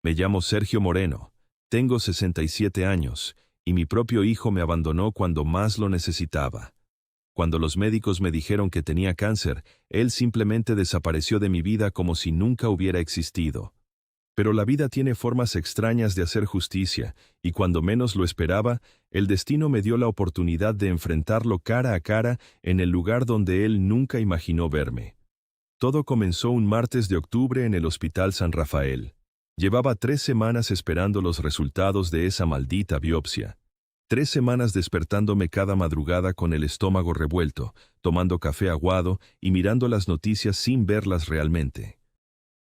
Me llamo Sergio Moreno. Tengo 67 años, y mi propio hijo me abandonó cuando más lo necesitaba. Cuando los médicos me dijeron que tenía cáncer, él simplemente desapareció de mi vida como si nunca hubiera existido. Pero la vida tiene formas extrañas de hacer justicia, y cuando menos lo esperaba, el destino me dio la oportunidad de enfrentarlo cara a cara en el lugar donde él nunca imaginó verme. Todo comenzó un martes de octubre en el Hospital San Rafael. Llevaba 3 semanas esperando los resultados de esa maldita biopsia. 3 semanas despertándome cada madrugada con el estómago revuelto, tomando café aguado y mirando las noticias sin verlas realmente.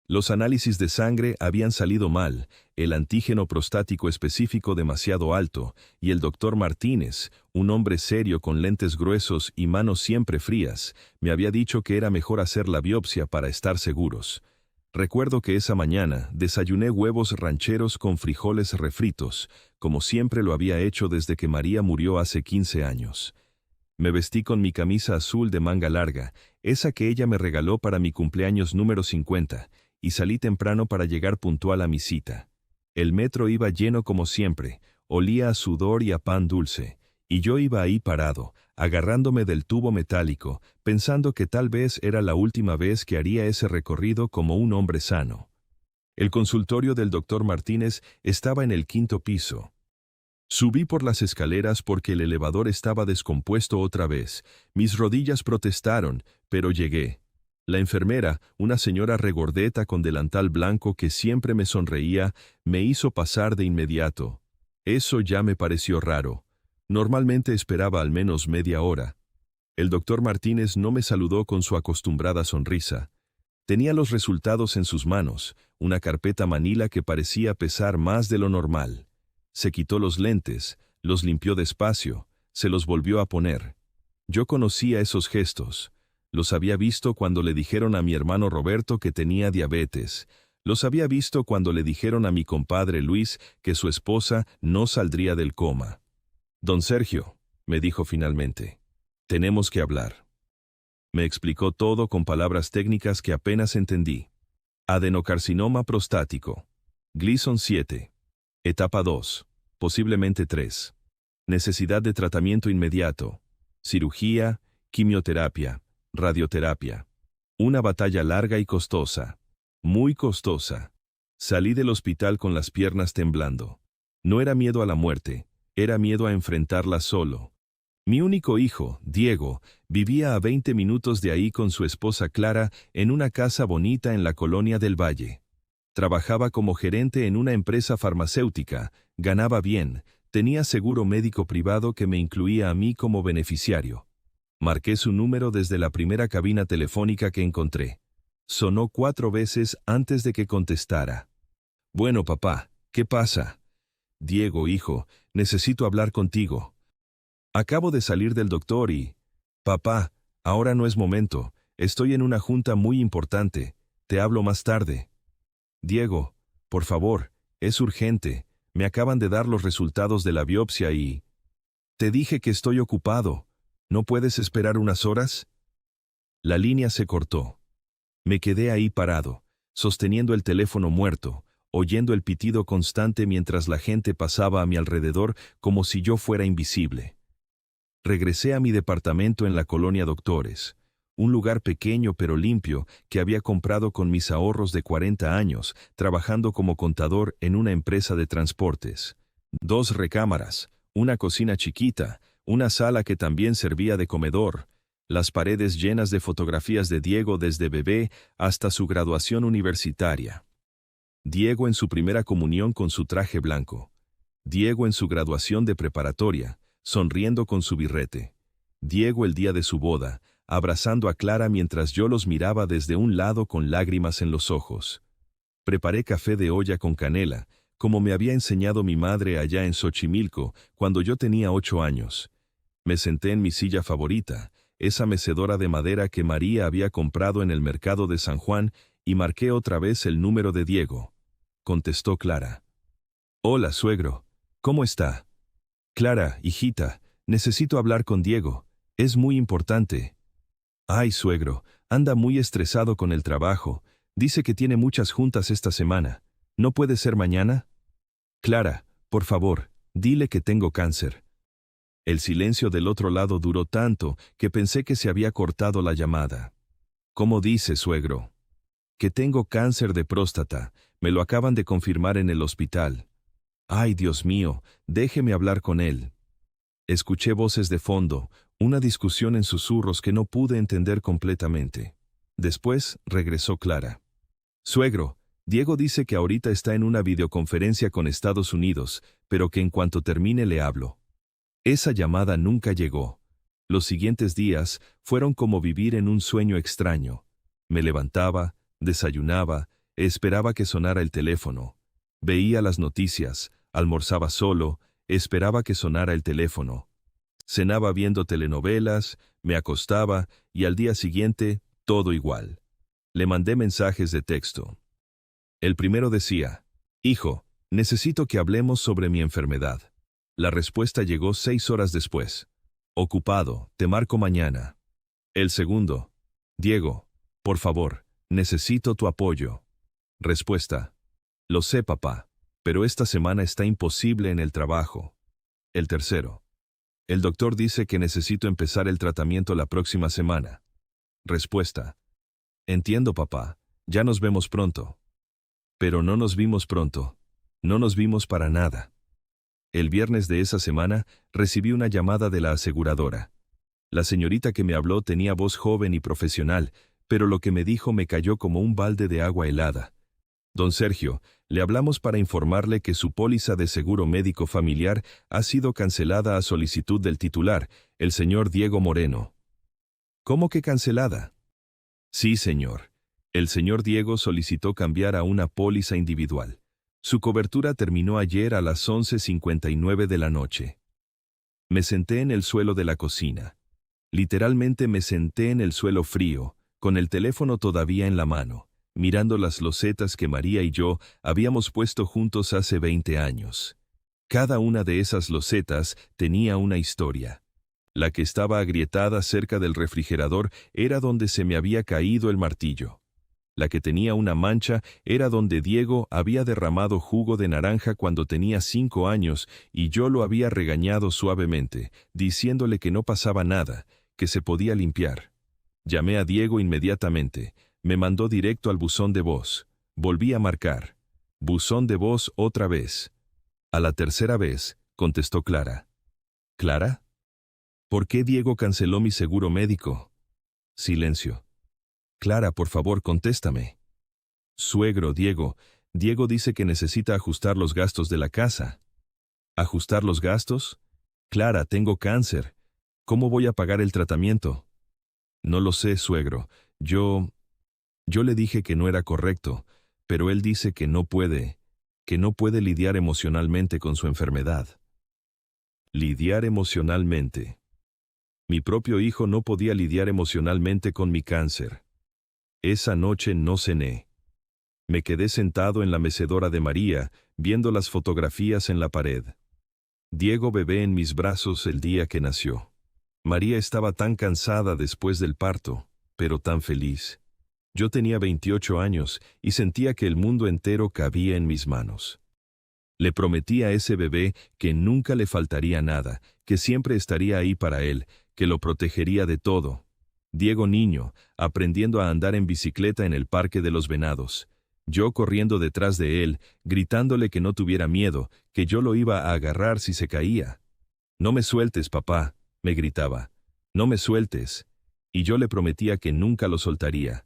Los análisis de sangre habían salido mal, el antígeno prostático específico demasiado alto, y el doctor Martínez, un hombre serio con lentes gruesos y manos siempre frías, me había dicho que era mejor hacer la biopsia para estar seguros. Recuerdo que esa mañana desayuné huevos rancheros con frijoles refritos, como siempre lo había hecho desde que María murió hace 15 años. Me vestí con mi camisa azul de manga larga, esa que ella me regaló para mi cumpleaños número 50, y salí temprano para llegar puntual a mi cita. El metro iba lleno como siempre, olía a sudor y a pan dulce, y yo iba ahí parado, agarrándome del tubo metálico, pensando que tal vez era la última vez que haría ese recorrido como un hombre sano. El consultorio del doctor Martínez estaba en el 5º piso. Subí por las escaleras porque el elevador estaba descompuesto otra vez. Mis rodillas protestaron, pero llegué. La enfermera, una señora regordeta con delantal blanco que siempre me sonreía, me hizo pasar de inmediato. Eso ya me pareció raro. Normalmente esperaba al menos media hora. El doctor Martínez no me saludó con su acostumbrada sonrisa. Tenía los resultados en sus manos, una carpeta manila que parecía pesar más de lo normal. Se quitó los lentes, los limpió despacio, se los volvió a poner. Yo conocía esos gestos. Los había visto cuando le dijeron a mi hermano Roberto que tenía diabetes. Los había visto cuando le dijeron a mi compadre Luis que su esposa no saldría del coma. «Don Sergio», me dijo finalmente, «tenemos que hablar». Me explicó todo con palabras técnicas que apenas entendí. Adenocarcinoma prostático. Gleason 7. Etapa 2. Posiblemente 3. Necesidad de tratamiento inmediato. Cirugía, quimioterapia, radioterapia. Una batalla larga y costosa. Muy costosa. Salí del hospital con las piernas temblando. No era miedo a la muerte, era miedo a enfrentarla solo. Mi único hijo, Diego, vivía a 20 minutos de ahí con su esposa Clara en una casa bonita en la colonia del Valle. Trabajaba como gerente en una empresa farmacéutica, ganaba bien, tenía seguro médico privado que me incluía a mí como beneficiario. Marqué su número desde la primera cabina telefónica que encontré. Sonó 4 veces antes de que contestara. «Bueno, papá, ¿qué pasa?» «Diego, hijo, necesito hablar contigo. Acabo de salir del doctor y...» «Papá, ahora no es momento, estoy en una junta muy importante, te hablo más tarde». «Diego, por favor, es urgente, me acaban de dar los resultados de la biopsia y...» «Te dije que estoy ocupado, ¿no puedes esperar unas horas?» La línea se cortó. Me quedé ahí parado, sosteniendo el teléfono muerto, oyendo el pitido constante mientras la gente pasaba a mi alrededor como si yo fuera invisible. Regresé a mi departamento en la colonia Doctores, un lugar pequeño pero limpio que había comprado con mis ahorros de 40 años, trabajando como contador en una empresa de transportes. 2 recámaras, una cocina chiquita, una sala que también servía de comedor, las paredes llenas de fotografías de Diego desde bebé hasta su graduación universitaria. Diego en su primera comunión con su traje blanco. Diego en su graduación de preparatoria, sonriendo con su birrete. Diego el día de su boda, abrazando a Clara mientras yo los miraba desde un lado con lágrimas en los ojos. Preparé café de olla con canela, como me había enseñado mi madre allá en Xochimilco, cuando yo tenía 8 años. Me senté en mi silla favorita, esa mecedora de madera que María había comprado en el mercado de San Juan, y marqué otra vez el número de Diego. Contestó Clara. «Hola, suegro. ¿Cómo está?» «Clara, hijita, necesito hablar con Diego. Es muy importante». «Ay, suegro, anda muy estresado con el trabajo. Dice que tiene muchas juntas esta semana. ¿No puede ser mañana? Clara, por favor, dile que tengo cáncer. El silencio del otro lado duró tanto que pensé que se había cortado la llamada. ¿Cómo dice, suegro? Que tengo cáncer de próstata. Me lo acaban de confirmar en el hospital. Ay, Dios mío, déjeme hablar con él. Escuché voces de fondo, una discusión en susurros que no pude entender completamente. Después regresó Clara. Suegro, Diego dice que ahorita está en una videoconferencia con Estados Unidos, pero que en cuanto termine le hablo. Esa llamada nunca llegó. Los siguientes días fueron como vivir en un sueño extraño. Me levantaba, desayunaba, esperaba que sonara el teléfono. Veía las noticias, almorzaba solo, esperaba que sonara el teléfono. Cenaba viendo telenovelas, me acostaba y al día siguiente, todo igual. Le mandé mensajes de texto. El primero decía, hijo, necesito que hablemos sobre mi enfermedad. La respuesta llegó 6 horas después. Ocupado, te marco mañana. El segundo, Diego, por favor, necesito tu apoyo. Respuesta, lo sé, papá, pero esta semana está imposible en el trabajo. El tercero, el doctor dice que necesito empezar el tratamiento la próxima semana. Respuesta, entiendo, papá, ya nos vemos pronto. Pero no nos vimos pronto, no nos vimos para nada. El viernes de esa semana recibí una llamada de la aseguradora. La señorita que me habló tenía voz joven y profesional, pero lo que me dijo me cayó como un balde de agua helada. Don Sergio, le hablamos para informarle que su póliza de seguro médico familiar ha sido cancelada a solicitud del titular, el señor Diego Moreno. ¿Cómo que cancelada? Sí, señor. El señor Diego solicitó cambiar a una póliza individual. Su cobertura terminó ayer a las 11:59 de la noche. Me senté en el suelo de la cocina. Literalmente me senté en el suelo frío, con el teléfono todavía en la mano, mirando las losetas que María y yo habíamos puesto juntos hace 20 años. Cada una de esas losetas tenía una historia. La que estaba agrietada cerca del refrigerador era donde se me había caído el martillo. La que tenía una mancha era donde Diego había derramado jugo de naranja cuando tenía 5 años y yo lo había regañado suavemente, diciéndole que no pasaba nada, que se podía limpiar. Llamé a Diego inmediatamente. Me mandó directo al buzón de voz. Volví a marcar. Buzón de voz otra vez. A la tercera vez, contestó Clara. ¿Clara? ¿Por qué Diego canceló mi seguro médico? Silencio. Clara, por favor, contéstame. Suegro, Diego dice que necesita ajustar los gastos de la casa. ¿Ajustar los gastos? Clara, tengo cáncer. ¿Cómo voy a pagar el tratamiento? No lo sé, suegro. Yo le dije que no era correcto, pero él dice que no puede lidiar emocionalmente con su enfermedad. Lidiar emocionalmente. Mi propio hijo no podía lidiar emocionalmente con mi cáncer. Esa noche no cené. Me quedé sentado en la mecedora de María, viendo las fotografías en la pared. Diego bebé en mis brazos el día que nació. María estaba tan cansada después del parto, pero tan feliz. Yo tenía 28 años y sentía que el mundo entero cabía en mis manos. Le prometí a ese bebé que nunca le faltaría nada, que siempre estaría ahí para él, que lo protegería de todo. Diego niño, aprendiendo a andar en bicicleta en el Parque de los Venados. Yo corriendo detrás de él, gritándole que no tuviera miedo, que yo lo iba a agarrar si se caía. «No me sueltes, papá», me gritaba. «No me sueltes». Y yo le prometía que nunca lo soltaría.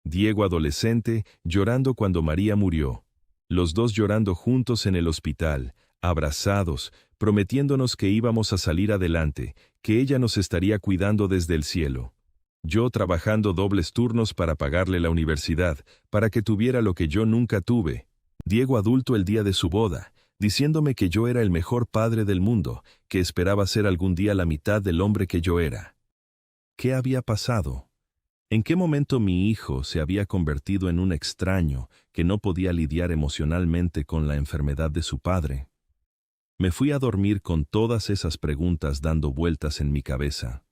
Diego adolescente, llorando cuando María murió. Los dos llorando juntos en el hospital, abrazados, prometiéndonos que íbamos a salir adelante, que ella nos estaría cuidando desde el cielo. Yo trabajando dobles turnos para pagarle la universidad, para que tuviera lo que yo nunca tuve. Diego adulto el día de su boda, diciéndome que yo era el mejor padre del mundo, que esperaba ser algún día la mitad del hombre que yo era. ¿Qué había pasado? ¿En qué momento mi hijo se había convertido en un extraño que no podía lidiar emocionalmente con la enfermedad de su padre? Me fui a dormir con todas esas preguntas dando vueltas en mi cabeza.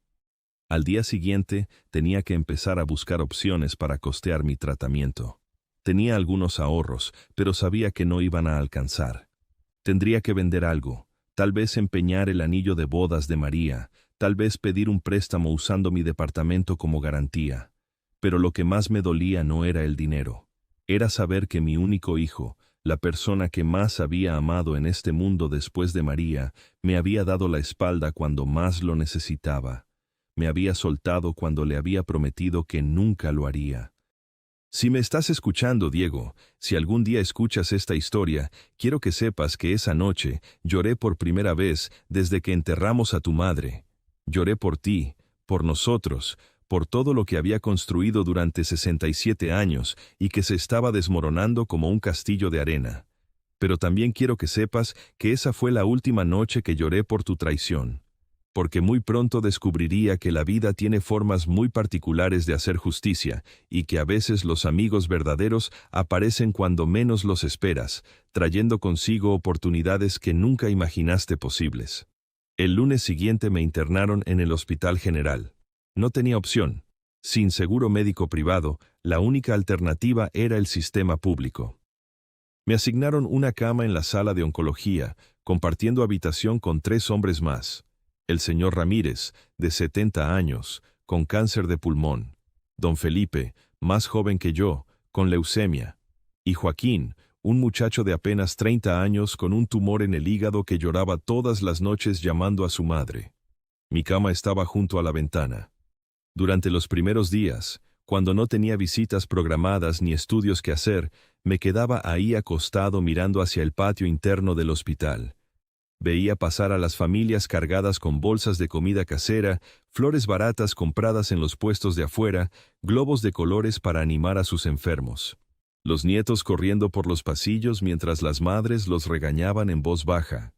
Al día siguiente tenía que empezar a buscar opciones para costear mi tratamiento. Tenía algunos ahorros, pero sabía que no iban a alcanzar. Tendría que vender algo, tal vez empeñar el anillo de bodas de María, tal vez pedir un préstamo usando mi departamento como garantía. Pero lo que más me dolía no era el dinero. Era saber que mi único hijo, la persona que más había amado en este mundo después de María, me había dado la espalda cuando más lo necesitaba. Me había soltado cuando le había prometido que nunca lo haría. Si me estás escuchando, Diego, si algún día escuchas esta historia, quiero que sepas que esa noche lloré por primera vez desde que enterramos a tu madre. Lloré por ti, por nosotros, por todo lo que había construido durante 67 años y que se estaba desmoronando como un castillo de arena. Pero también quiero que sepas que esa fue la última noche que lloré por tu traición. Porque muy pronto descubriría que la vida tiene formas muy particulares de hacer justicia, y que a veces los amigos verdaderos aparecen cuando menos los esperas, trayendo consigo oportunidades que nunca imaginaste posibles. El lunes siguiente me internaron en el Hospital General. No tenía opción. Sin seguro médico privado, la única alternativa era el sistema público. Me asignaron una cama en la sala de oncología, compartiendo habitación con 3 hombres más. El señor Ramírez, de 70 años, con cáncer de pulmón; don Felipe, más joven que yo, con leucemia; y Joaquín, un muchacho de apenas 30 años con un tumor en el hígado que lloraba todas las noches llamando a su madre. Mi cama estaba junto a la ventana. Durante los primeros días, cuando no tenía visitas programadas ni estudios que hacer, me quedaba ahí acostado mirando hacia el patio interno del hospital. Veía pasar a las familias cargadas con bolsas de comida casera, flores baratas compradas en los puestos de afuera, globos de colores para animar a sus enfermos. Los nietos corriendo por los pasillos mientras las madres los regañaban en voz baja.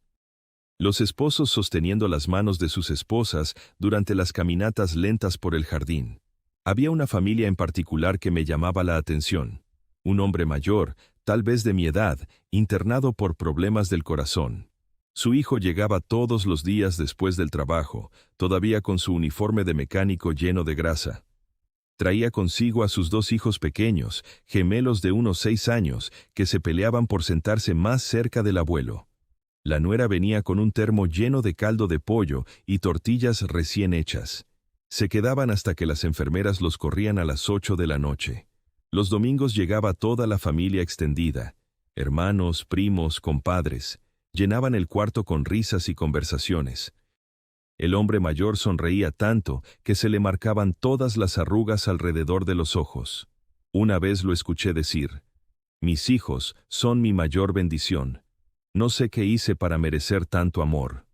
Los esposos sosteniendo las manos de sus esposas durante las caminatas lentas por el jardín. Había una familia en particular que me llamaba la atención. Un hombre mayor, tal vez de mi edad, internado por problemas del corazón. Su hijo llegaba todos los días después del trabajo, todavía con su uniforme de mecánico lleno de grasa. Traía consigo a sus 2 hijos pequeños, gemelos de unos 6 años, que se peleaban por sentarse más cerca del abuelo. La nuera venía con un termo lleno de caldo de pollo y tortillas recién hechas. Se quedaban hasta que las enfermeras los corrían a las 8 de la noche. Los domingos llegaba toda la familia extendida, hermanos, primos, compadres. Llenaban el cuarto con risas y conversaciones. El hombre mayor sonreía tanto que se le marcaban todas las arrugas alrededor de los ojos. Una vez lo escuché decir: «Mis hijos son mi mayor bendición. No sé qué hice para merecer tanto amor».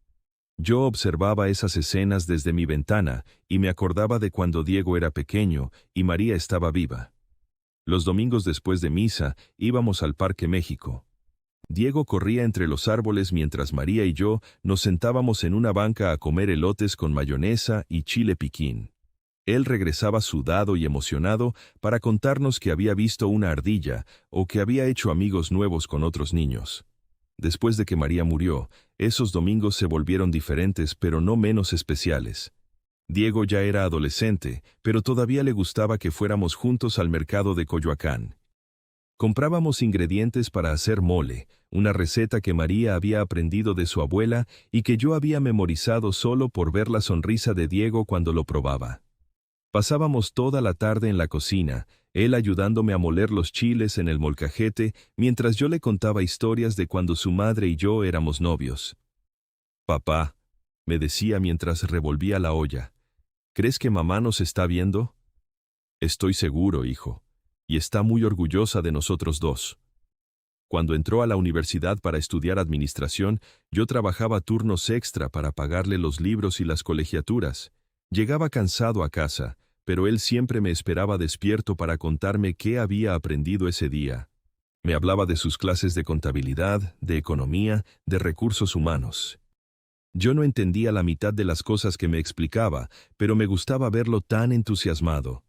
Yo observaba esas escenas desde mi ventana y me acordaba de cuando Diego era pequeño y María estaba viva. Los domingos después de misa íbamos al Parque México. Diego corría entre los árboles mientras María y yo nos sentábamos en una banca a comer elotes con mayonesa y chile piquín. Él regresaba sudado y emocionado para contarnos que había visto una ardilla o que había hecho amigos nuevos con otros niños. Después de que María murió, esos domingos se volvieron diferentes pero no menos especiales. Diego ya era adolescente, pero todavía le gustaba que fuéramos juntos al mercado de Coyoacán. Comprábamos ingredientes para hacer mole, una receta que María había aprendido de su abuela y que yo había memorizado solo por ver la sonrisa de Diego cuando lo probaba. Pasábamos toda la tarde en la cocina, él ayudándome a moler los chiles en el molcajete, mientras yo le contaba historias de cuando su madre y yo éramos novios. «Papá», me decía mientras revolvía la olla, «¿crees que mamá nos está viendo?» «Estoy seguro, hijo. Y está muy orgullosa de nosotros 2. Cuando entró a la universidad para estudiar administración, yo trabajaba turnos extra para pagarle los libros y las colegiaturas. Llegaba cansado a casa, pero él siempre me esperaba despierto para contarme qué había aprendido ese día. Me hablaba de sus clases de contabilidad, de economía, de recursos humanos. Yo no entendía la mitad de las cosas que me explicaba, pero me gustaba verlo tan entusiasmado.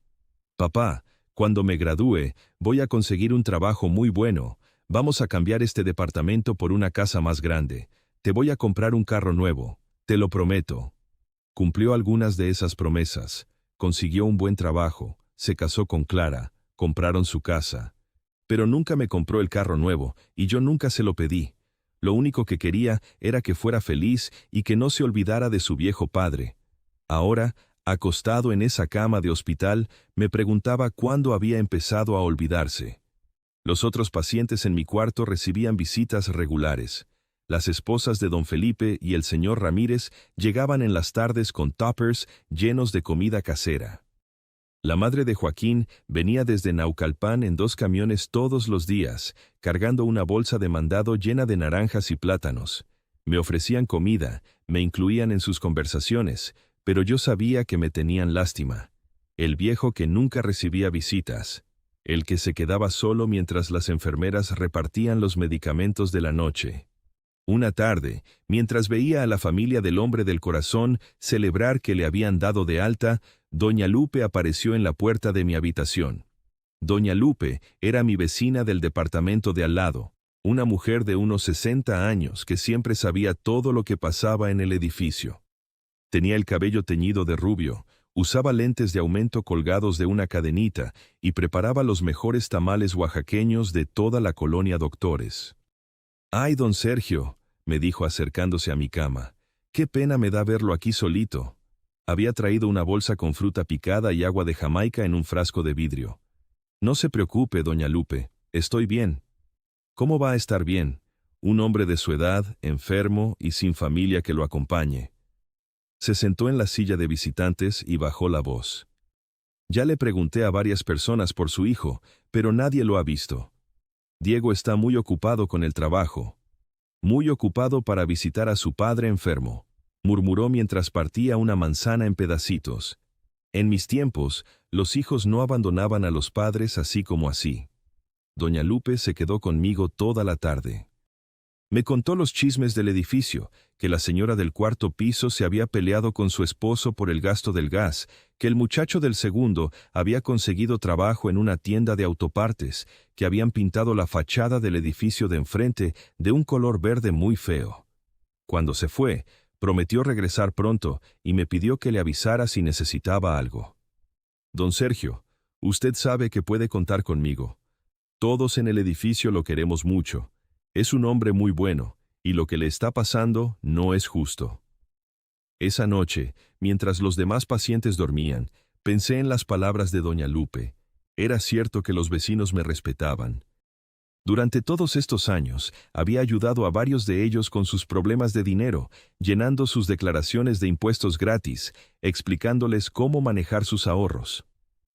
«Papá, cuando me gradúe, voy a conseguir un trabajo muy bueno. Vamos a cambiar este departamento por una casa más grande. Te voy a comprar un carro nuevo. Te lo prometo». Cumplió algunas de esas promesas. Consiguió un buen trabajo, se casó con Clara, compraron su casa. Pero nunca me compró el carro nuevo, y yo nunca se lo pedí. Lo único que quería era que fuera feliz y que no se olvidara de su viejo padre. Ahora, acostado en esa cama de hospital, me preguntaba cuándo había empezado a olvidarse. Los otros pacientes en mi cuarto recibían visitas regulares. Las esposas de don Felipe y el señor Ramírez llegaban en las tardes con tuppers llenos de comida casera. La madre de Joaquín venía desde Naucalpan en 2 camiones todos los días, cargando una bolsa de mandado llena de naranjas y plátanos. Me ofrecían comida, me incluían en sus conversaciones, pero yo sabía que me tenían lástima. El viejo que nunca recibía visitas. El que se quedaba solo mientras las enfermeras repartían los medicamentos de la noche. Una tarde, mientras veía a la familia del hombre del corazón celebrar que le habían dado de alta, doña Lupe apareció en la puerta de mi habitación. Doña Lupe era mi vecina del departamento de al lado, una mujer de unos 60 años que siempre sabía todo lo que pasaba en el edificio. Tenía el cabello teñido de rubio, usaba lentes de aumento colgados de una cadenita y preparaba los mejores tamales oaxaqueños de toda la colonia Doctores. «Ay, don Sergio», me dijo acercándose a mi cama, «qué pena me da verlo aquí solito». Había traído una bolsa con fruta picada y agua de Jamaica en un frasco de vidrio. «No se preocupe, doña Lupe, estoy bien». «¿Cómo va a estar bien? Un hombre de su edad, enfermo y sin familia que lo acompañe». Se sentó en la silla de visitantes y bajó la voz. «Ya le pregunté a varias personas por su hijo, pero nadie lo ha visto. Diego está muy ocupado con el trabajo. Muy ocupado para visitar a su padre enfermo», murmuró mientras partía una manzana en pedacitos. «En mis tiempos, los hijos no abandonaban a los padres así como así». Doña Lupe se quedó conmigo toda la tarde. Me contó los chismes del edificio, que la señora del 4.º piso se había peleado con su esposo por el gasto del gas, que el muchacho del 2.º había conseguido trabajo en una tienda de autopartes, que habían pintado la fachada del edificio de enfrente de un color verde muy feo. Cuando se fue, prometió regresar pronto y me pidió que le avisara si necesitaba algo. «Don Sergio, usted sabe que puede contar conmigo. Todos en el edificio lo queremos mucho. Es un hombre muy bueno, y lo que le está pasando no es justo». Esa noche, mientras los demás pacientes dormían, pensé en las palabras de doña Lupe. Era cierto que los vecinos me respetaban. Durante todos estos años, había ayudado a varios de ellos con sus problemas de dinero, llenando sus declaraciones de impuestos gratis, explicándoles cómo manejar sus ahorros.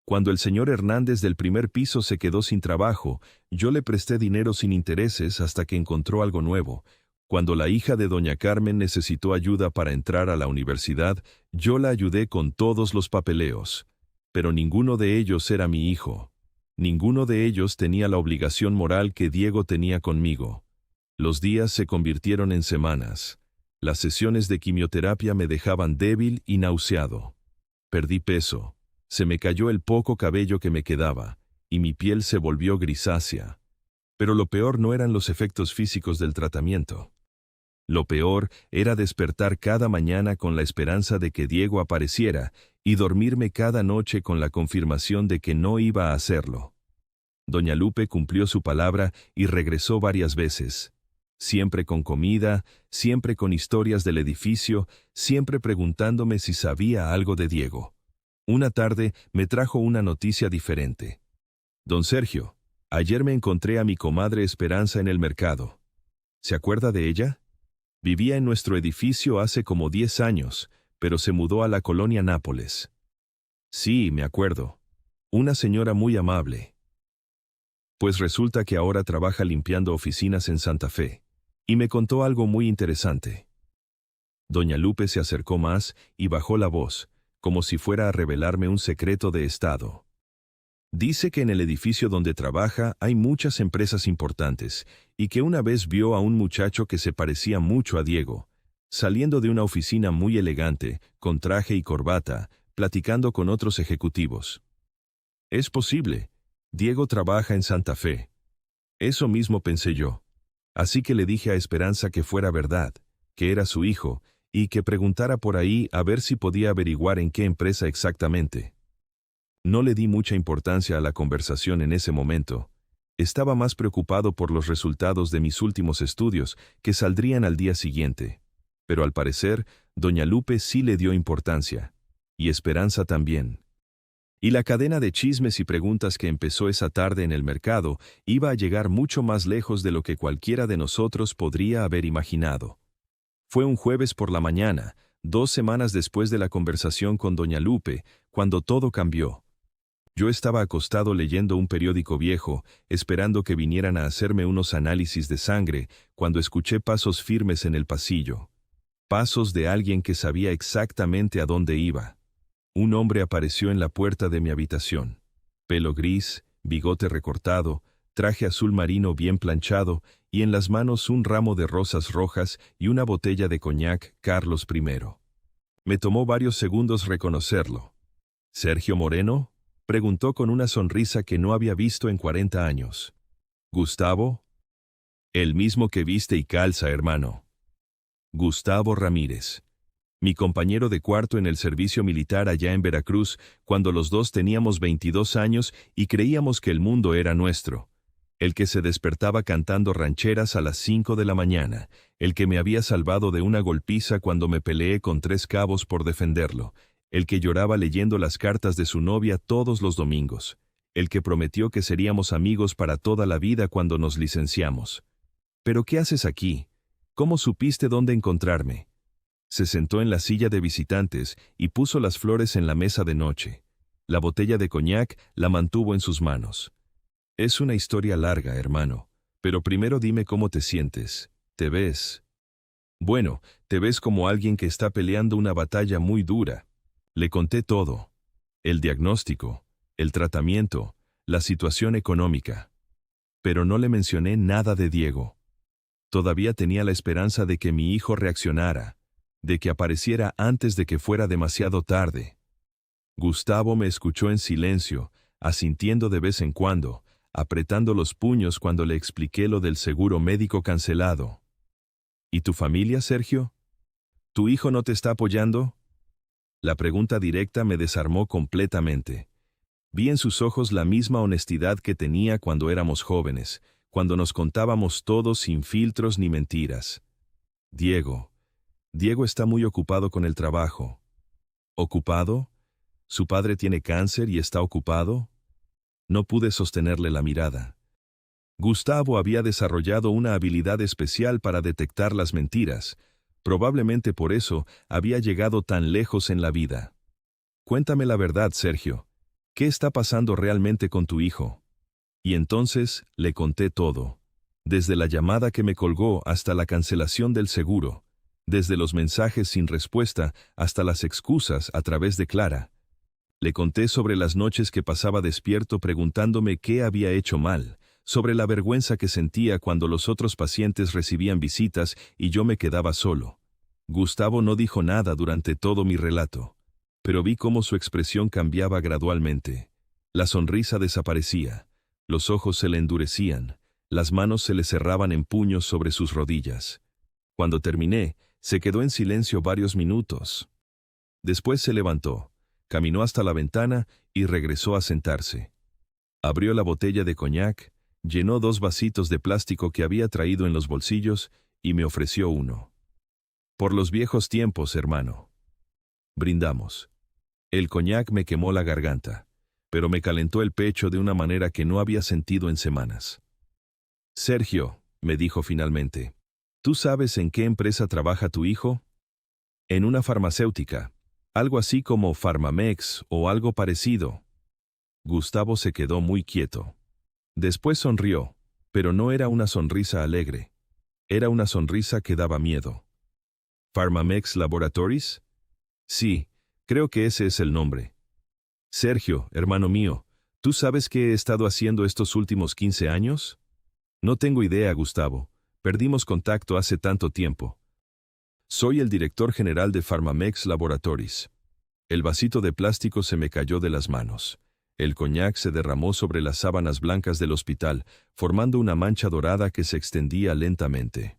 Cuando el señor Hernández del 1.er piso se quedó sin trabajo, yo le presté dinero sin intereses hasta que encontró algo nuevo. Cuando la hija de doña Carmen necesitó ayuda para entrar a la universidad, yo la ayudé con todos los papeleos. Pero ninguno de ellos era mi hijo. Ninguno de ellos tenía la obligación moral que Diego tenía conmigo. Los días se convirtieron en semanas. Las sesiones de quimioterapia me dejaban débil y nauseado. Perdí peso. Se me cayó el poco cabello que me quedaba, y mi piel se volvió grisácea. Pero lo peor no eran los efectos físicos del tratamiento. Lo peor era despertar cada mañana con la esperanza de que Diego apareciera y dormirme cada noche con la confirmación de que no iba a hacerlo. Doña Lupe cumplió su palabra y regresó varias veces. Siempre con comida, siempre con historias del edificio, siempre preguntándome si sabía algo de Diego. Una tarde me trajo una noticia diferente. «Don Sergio, ayer me encontré a mi comadre Esperanza en el mercado. ¿Se acuerda de ella? Vivía en nuestro edificio hace como 10 años, pero se mudó a la colonia Nápoles». «Sí, me acuerdo. Una señora muy amable». Pues resulta que ahora trabaja limpiando oficinas en Santa Fe. Y me contó algo muy interesante. Doña Lupe se acercó más y bajó la voz, como si fuera a revelarme un secreto de Estado. Dice que en el edificio donde trabaja hay muchas empresas importantes y que una vez vio a un muchacho que se parecía mucho a Diego, saliendo de una oficina muy elegante, con traje y corbata, platicando con otros ejecutivos. «Es posible. Diego trabaja en Santa Fe». Eso mismo pensé yo. Así que le dije a Esperanza que fuera verdad, que era su hijo, y que preguntara por ahí a ver si podía averiguar en qué empresa exactamente. No le di mucha importancia a la conversación en ese momento. Estaba más preocupado por los resultados de mis últimos estudios, que saldrían al día siguiente. Pero al parecer, doña Lupe sí le dio importancia. Y Esperanza también. Y la cadena de chismes y preguntas que empezó esa tarde en el mercado iba a llegar mucho más lejos de lo que cualquiera de nosotros podría haber imaginado. Fue un jueves por la mañana, 2 semanas después de la conversación con doña Lupe, cuando todo cambió. Yo estaba acostado leyendo un periódico viejo, esperando que vinieran a hacerme unos análisis de sangre, cuando escuché pasos firmes en el pasillo. Pasos de alguien que sabía exactamente a dónde iba. Un hombre apareció en la puerta de mi habitación. Pelo gris, bigote recortado, traje azul marino bien planchado y en las manos un ramo de rosas rojas y una botella de coñac Carlos I. Me tomó varios segundos reconocerlo. ¿Sergio Moreno?, preguntó con una sonrisa que no había visto en 40 años. ¿Gustavo? El mismo que viste y calza, hermano. Gustavo Ramírez. Mi compañero de cuarto en el servicio militar allá en Veracruz, cuando los dos teníamos 22 años y creíamos que el mundo era nuestro. El que se despertaba cantando rancheras a las 5 de la mañana, el que me había salvado de una golpiza cuando me peleé con 3 cabos por defenderlo, el que lloraba leyendo las cartas de su novia todos los domingos, el que prometió que seríamos amigos para toda la vida cuando nos licenciamos. ¿Pero qué haces aquí? ¿Cómo supiste dónde encontrarme? Se sentó en la silla de visitantes y puso las flores en la mesa de noche. La botella de coñac la mantuvo en sus manos. Es una historia larga, hermano, pero primero dime cómo te sientes. ¿Te ves? Bueno, te ves como alguien que está peleando una batalla muy dura. Le conté todo. El diagnóstico, el tratamiento, la situación económica. Pero no le mencioné nada de Diego. Todavía tenía la esperanza de que mi hijo reaccionara, de que apareciera antes de que fuera demasiado tarde. Gustavo me escuchó en silencio, asintiendo de vez en cuando, apretando los puños cuando le expliqué lo del seguro médico cancelado. ¿Y tu familia, Sergio? ¿Tu hijo no te está apoyando? La pregunta directa me desarmó completamente. Vi en sus ojos la misma honestidad que tenía cuando éramos jóvenes, cuando nos contábamos todo sin filtros ni mentiras. Diego está muy ocupado con el trabajo. ¿Ocupado? ¿Su padre tiene cáncer y está ocupado? No pude sostenerle la mirada. Gustavo había desarrollado una habilidad especial para detectar las mentiras. Probablemente por eso había llegado tan lejos en la vida. Cuéntame la verdad, Sergio. ¿Qué está pasando realmente con tu hijo? Y entonces le conté todo. Desde la llamada que me colgó hasta la cancelación del seguro. Desde los mensajes sin respuesta hasta las excusas a través de Clara. Le conté sobre las noches que pasaba despierto preguntándome qué había hecho mal, sobre la vergüenza que sentía cuando los otros pacientes recibían visitas y yo me quedaba solo. Gustavo no dijo nada durante todo mi relato, pero vi cómo su expresión cambiaba gradualmente. La sonrisa desaparecía, los ojos se le endurecían, las manos se le cerraban en puños sobre sus rodillas. Cuando terminé, se quedó en silencio varios minutos. Después se levantó, caminó hasta la ventana y regresó a sentarse. Abrió la botella de coñac, llenó 2 vasitos de plástico que había traído en los bolsillos y me ofreció uno. Por los viejos tiempos, hermano. Brindamos. El coñac me quemó la garganta, pero me calentó el pecho de una manera que no había sentido en semanas. Sergio, me dijo finalmente, ¿tú sabes en qué empresa trabaja tu hijo? En una farmacéutica, algo así como Farmamex o algo parecido. Gustavo se quedó muy quieto. Después sonrió, pero no era una sonrisa alegre. Era una sonrisa que daba miedo. ¿Farmamex Laboratories? Sí, creo que ese es el nombre. Sergio, hermano mío, ¿tú sabes qué he estado haciendo estos últimos 15 años? No tengo idea, Gustavo. Perdimos contacto hace tanto tiempo. Soy el director general de Farmamex Laboratories. El vasito de plástico se me cayó de las manos. El coñac se derramó sobre las sábanas blancas del hospital, formando una mancha dorada que se extendía lentamente.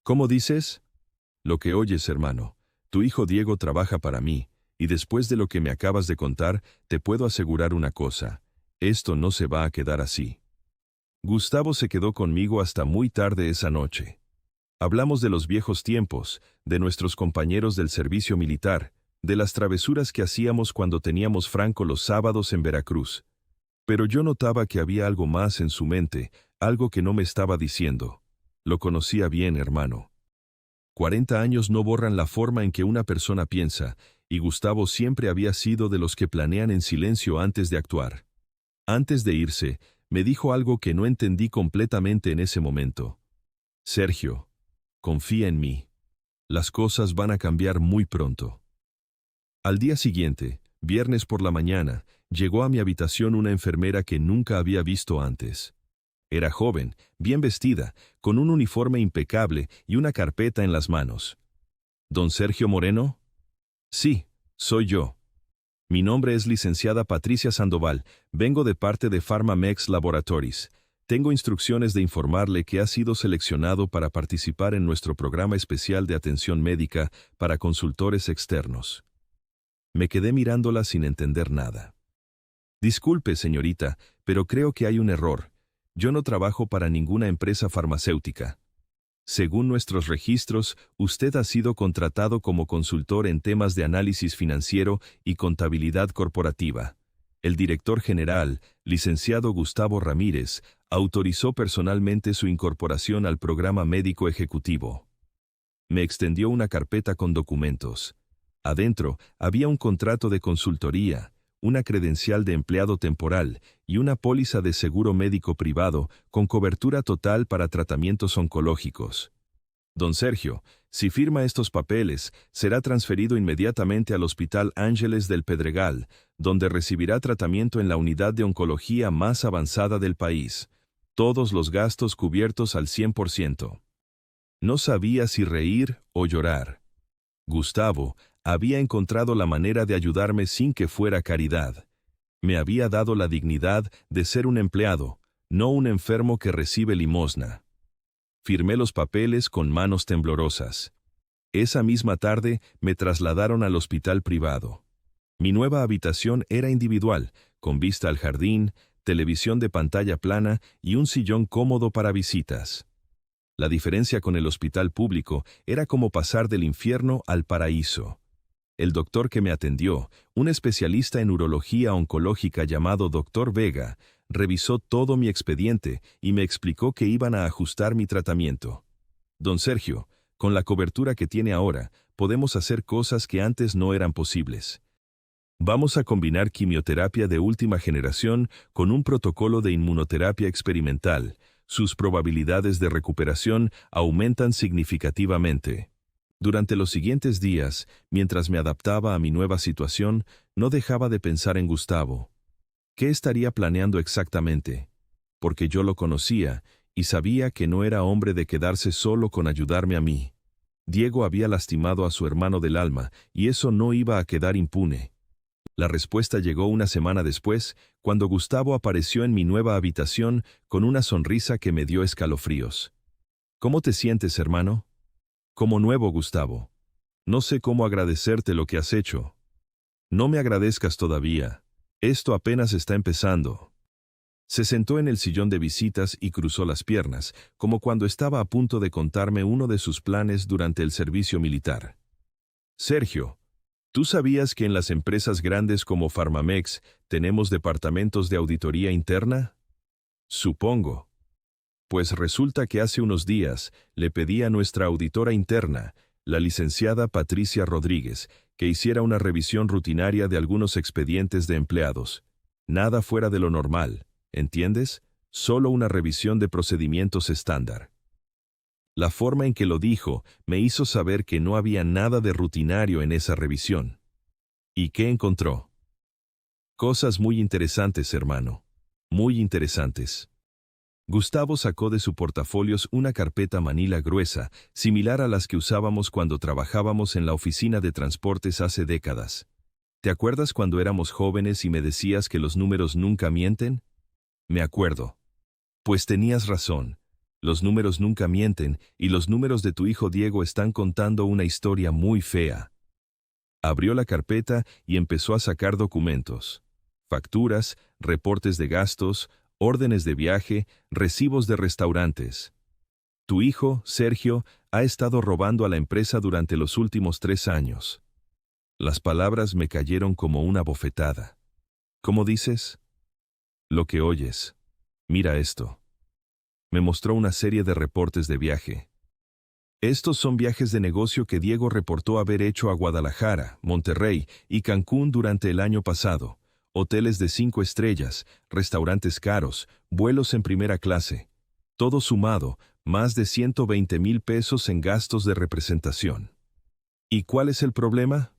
¿Cómo dices? Lo que oyes, hermano. Tu hijo Diego trabaja para mí, y después de lo que me acabas de contar, te puedo asegurar una cosa. Esto no se va a quedar así. Gustavo se quedó conmigo hasta muy tarde esa noche. Hablamos de los viejos tiempos, de nuestros compañeros del servicio militar, de las travesuras que hacíamos cuando teníamos franco los sábados en Veracruz. Pero yo notaba que había algo más en su mente, algo que no me estaba diciendo. Lo conocía bien, hermano. 40 años no borran la forma en que una persona piensa, y Gustavo siempre había sido de los que planean en silencio antes de actuar. Antes de irse, me dijo algo que no entendí completamente en ese momento. Sergio, confía en mí. Las cosas van a cambiar muy pronto. Al día siguiente, viernes por la mañana, llegó a mi habitación una enfermera que nunca había visto antes. Era joven, bien vestida, con un uniforme impecable y una carpeta en las manos. ¿Don Sergio Moreno? Sí, soy yo. Mi nombre es licenciada Patricia Sandoval, vengo de parte de PharmaMex Laboratories. Tengo instrucciones de informarle que ha sido seleccionado para participar en nuestro programa especial de atención médica para consultores externos. Me quedé mirándola sin entender nada. Disculpe, señorita, pero creo que hay un error. Yo no trabajo para ninguna empresa farmacéutica. Según nuestros registros, usted ha sido contratado como consultor en temas de análisis financiero y contabilidad corporativa. El director general, licenciado Gustavo Ramírez, autorizó personalmente su incorporación al programa médico ejecutivo. Me extendió una carpeta con documentos. Adentro había un contrato de consultoría, una credencial de empleado temporal y una póliza de seguro médico privado con cobertura total para tratamientos oncológicos. Don Sergio, si firma estos papeles, será transferido inmediatamente al Hospital Ángeles del Pedregal, donde recibirá tratamiento en la unidad de oncología más avanzada del país. Todos los gastos cubiertos al 100%. No sabía si reír o llorar. Gustavo había encontrado la manera de ayudarme sin que fuera caridad. Me había dado la dignidad de ser un empleado, no un enfermo que recibe limosna. Firmé los papeles con manos temblorosas. Esa misma tarde me trasladaron al hospital privado. Mi nueva habitación era individual, con vista al jardín, televisión de pantalla plana y un sillón cómodo para visitas. La diferencia con el hospital público era como pasar del infierno al paraíso. El doctor que me atendió, un especialista en urología oncológica llamado Dr. Vega, revisó todo mi expediente y me explicó que iban a ajustar mi tratamiento. Don Sergio, con la cobertura que tiene ahora, podemos hacer cosas que antes no eran posibles. Vamos a combinar quimioterapia de última generación con un protocolo de inmunoterapia experimental. Sus probabilidades de recuperación aumentan significativamente. Durante los siguientes días, mientras me adaptaba a mi nueva situación, no dejaba de pensar en Gustavo. ¿Qué estaría planeando exactamente? Porque yo lo conocía y sabía que no era hombre de quedarse solo con ayudarme a mí. Diego había lastimado a su hermano del alma y eso no iba a quedar impune. La respuesta llegó una semana después, cuando Gustavo apareció en mi nueva habitación con una sonrisa que me dio escalofríos. ¿Cómo te sientes, hermano? Como nuevo, Gustavo. No sé cómo agradecerte lo que has hecho. No me agradezcas todavía. Esto apenas está empezando. Se sentó en el sillón de visitas y cruzó las piernas, como cuando estaba a punto de contarme uno de sus planes durante el servicio militar. Sergio, ¿tú sabías que en las empresas grandes como PharmaMex tenemos departamentos de auditoría interna? Supongo. Pues resulta que hace unos días le pedí a nuestra auditora interna, la licenciada Patricia Rodríguez, que hiciera una revisión rutinaria de algunos expedientes de empleados. Nada fuera de lo normal, ¿entiendes? Solo una revisión de procedimientos estándar. La forma en que lo dijo me hizo saber que no había nada de rutinario en esa revisión. ¿Y qué encontró? Cosas muy interesantes, hermano. Muy interesantes. Gustavo sacó de su portafolios una carpeta manila gruesa, similar a las que usábamos cuando trabajábamos en la oficina de transportes hace décadas. ¿Te acuerdas cuando éramos jóvenes y me decías que los números nunca mienten? Me acuerdo. Pues tenías razón. Los números nunca mienten y los números de tu hijo Diego están contando una historia muy fea. Abrió la carpeta y empezó a sacar documentos. Facturas, reportes de gastos, órdenes de viaje, recibos de restaurantes. Tu hijo, Sergio, ha estado robando a la empresa durante los últimos 3 años. Las palabras me cayeron como una bofetada. ¿Cómo dices? Lo que oyes. Mira esto. Me mostró una serie de reportes de viaje. Estos son viajes de negocio que Diego reportó haber hecho a Guadalajara, Monterrey y Cancún durante el año pasado. Hoteles de 5 estrellas, restaurantes caros, vuelos en primera clase. Todo sumado, más de 120,000 pesos en gastos de representación. ¿Y cuál es el problema?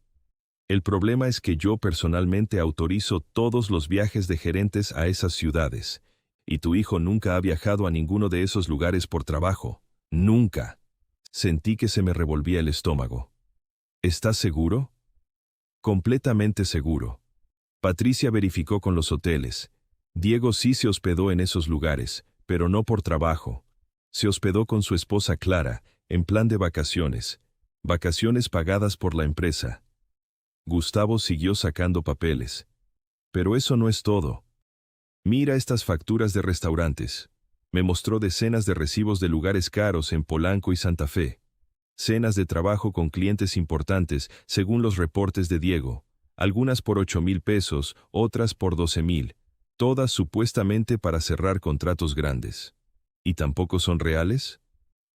El problema es que yo personalmente autorizo todos los viajes de gerentes a esas ciudades. Y tu hijo nunca ha viajado a ninguno de esos lugares por trabajo. Nunca. Sentí que se me revolvía el estómago. ¿Estás seguro? Completamente seguro. Patricia verificó con los hoteles. Diego sí se hospedó en esos lugares, pero no por trabajo. Se hospedó con su esposa Clara, en plan de vacaciones. Vacaciones pagadas por la empresa. Gustavo siguió sacando papeles. Pero eso no es todo. Mira estas facturas de restaurantes. Me mostró decenas de recibos de lugares caros en Polanco y Santa Fe. Cenas de trabajo con clientes importantes, según los reportes de Diego. Algunas por 8,000 pesos, otras por 12,000. Todas supuestamente para cerrar contratos grandes. ¿Y tampoco son reales?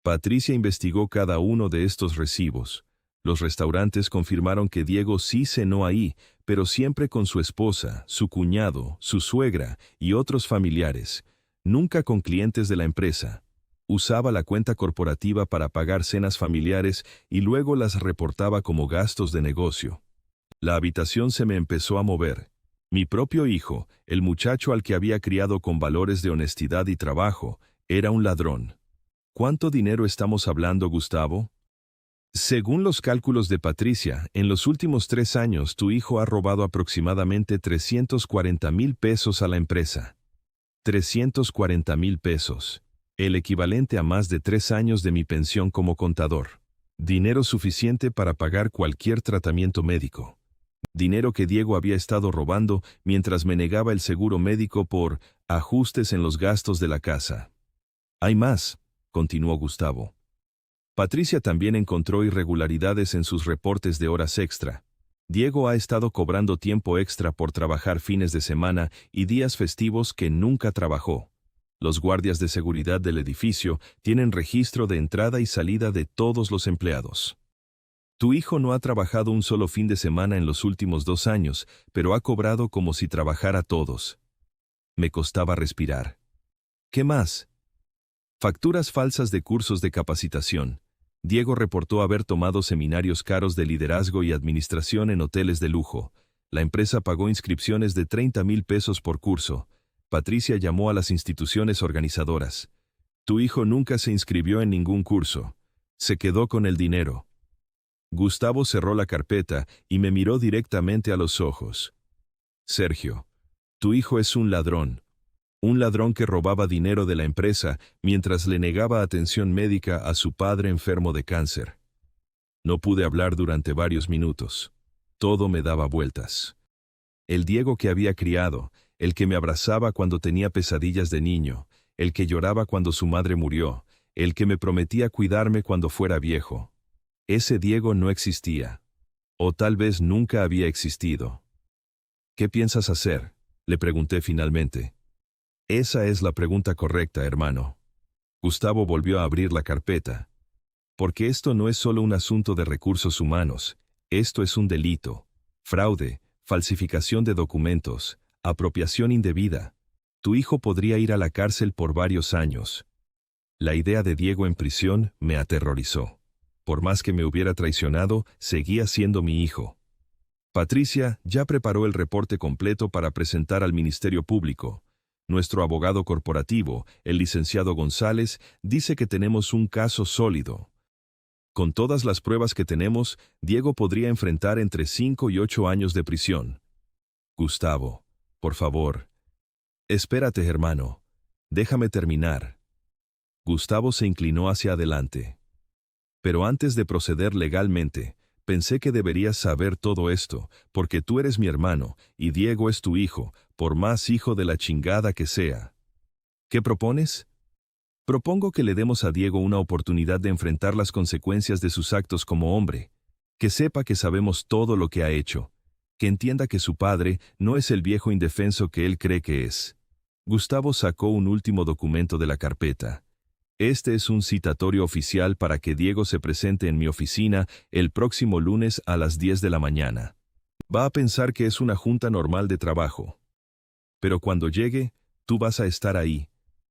Patricia investigó cada uno de estos recibos. Los restaurantes confirmaron que Diego sí cenó ahí, pero siempre con su esposa, su cuñado, su suegra y otros familiares. Nunca con clientes de la empresa. Usaba la cuenta corporativa para pagar cenas familiares y luego las reportaba como gastos de negocio. La habitación se me empezó a mover. Mi propio hijo, el muchacho al que había criado con valores de honestidad y trabajo, era un ladrón. ¿Cuánto dinero estamos hablando, Gustavo? Según los cálculos de Patricia, en los últimos 3 años tu hijo ha robado aproximadamente 340,000 pesos a la empresa. 340,000 pesos. El equivalente a más de 3 años de mi pensión como contador. Dinero suficiente para pagar cualquier tratamiento médico. Dinero que Diego había estado robando mientras me negaba el seguro médico por ajustes en los gastos de la casa. Hay más, continuó Gustavo. Patricia también encontró irregularidades en sus reportes de horas extra. Diego ha estado cobrando tiempo extra por trabajar fines de semana y días festivos que nunca trabajó. Los guardias de seguridad del edificio tienen registro de entrada y salida de todos los empleados. Tu hijo no ha trabajado un solo fin de semana en los últimos 2 años, pero ha cobrado como si trabajara todos. Me costaba respirar. ¿Qué más? Facturas falsas de cursos de capacitación. Diego reportó haber tomado seminarios caros de liderazgo y administración en hoteles de lujo. La empresa pagó inscripciones de 30,000 pesos por curso. Patricia llamó a las instituciones organizadoras. Tu hijo nunca se inscribió en ningún curso. Se quedó con el dinero. Gustavo cerró la carpeta y me miró directamente a los ojos. Sergio, tu hijo es un ladrón. Un ladrón que robaba dinero de la empresa mientras le negaba atención médica a su padre enfermo de cáncer. No pude hablar durante varios minutos. Todo me daba vueltas. El Diego que había criado, el que me abrazaba cuando tenía pesadillas de niño, el que lloraba cuando su madre murió, el que me prometía cuidarme cuando fuera viejo. Ese Diego no existía. O tal vez nunca había existido. ¿Qué piensas hacer?, le pregunté finalmente. Esa es la pregunta correcta, hermano. Gustavo volvió a abrir la carpeta. Porque esto no es solo un asunto de recursos humanos, esto es un delito. Fraude, falsificación de documentos, apropiación indebida. Tu hijo podría ir a la cárcel por varios años. La idea de Diego en prisión me aterrorizó. Por más que me hubiera traicionado, seguía siendo mi hijo. Patricia ya preparó el reporte completo para presentar al Ministerio Público. Nuestro abogado corporativo, el licenciado González, dice que tenemos un caso sólido. Con todas las pruebas que tenemos, Diego podría enfrentar entre 5 y 8 años de prisión. Gustavo, por favor. Espérate, hermano. Déjame terminar. Gustavo se inclinó hacia adelante. Pero antes de proceder legalmente, pensé que deberías saber todo esto, porque tú eres mi hermano, y Diego es tu hijo, por más hijo de la chingada que sea. ¿Qué propones? Propongo que le demos a Diego una oportunidad de enfrentar las consecuencias de sus actos como hombre, que sepa que sabemos todo lo que ha hecho, que entienda que su padre no es el viejo indefenso que él cree que es. Gustavo sacó un último documento de la carpeta. Este es un citatorio oficial para que Diego se presente en mi oficina el próximo lunes a las 10 de la mañana. Va a pensar que es una junta normal de trabajo. Pero cuando llegue, tú vas a estar ahí,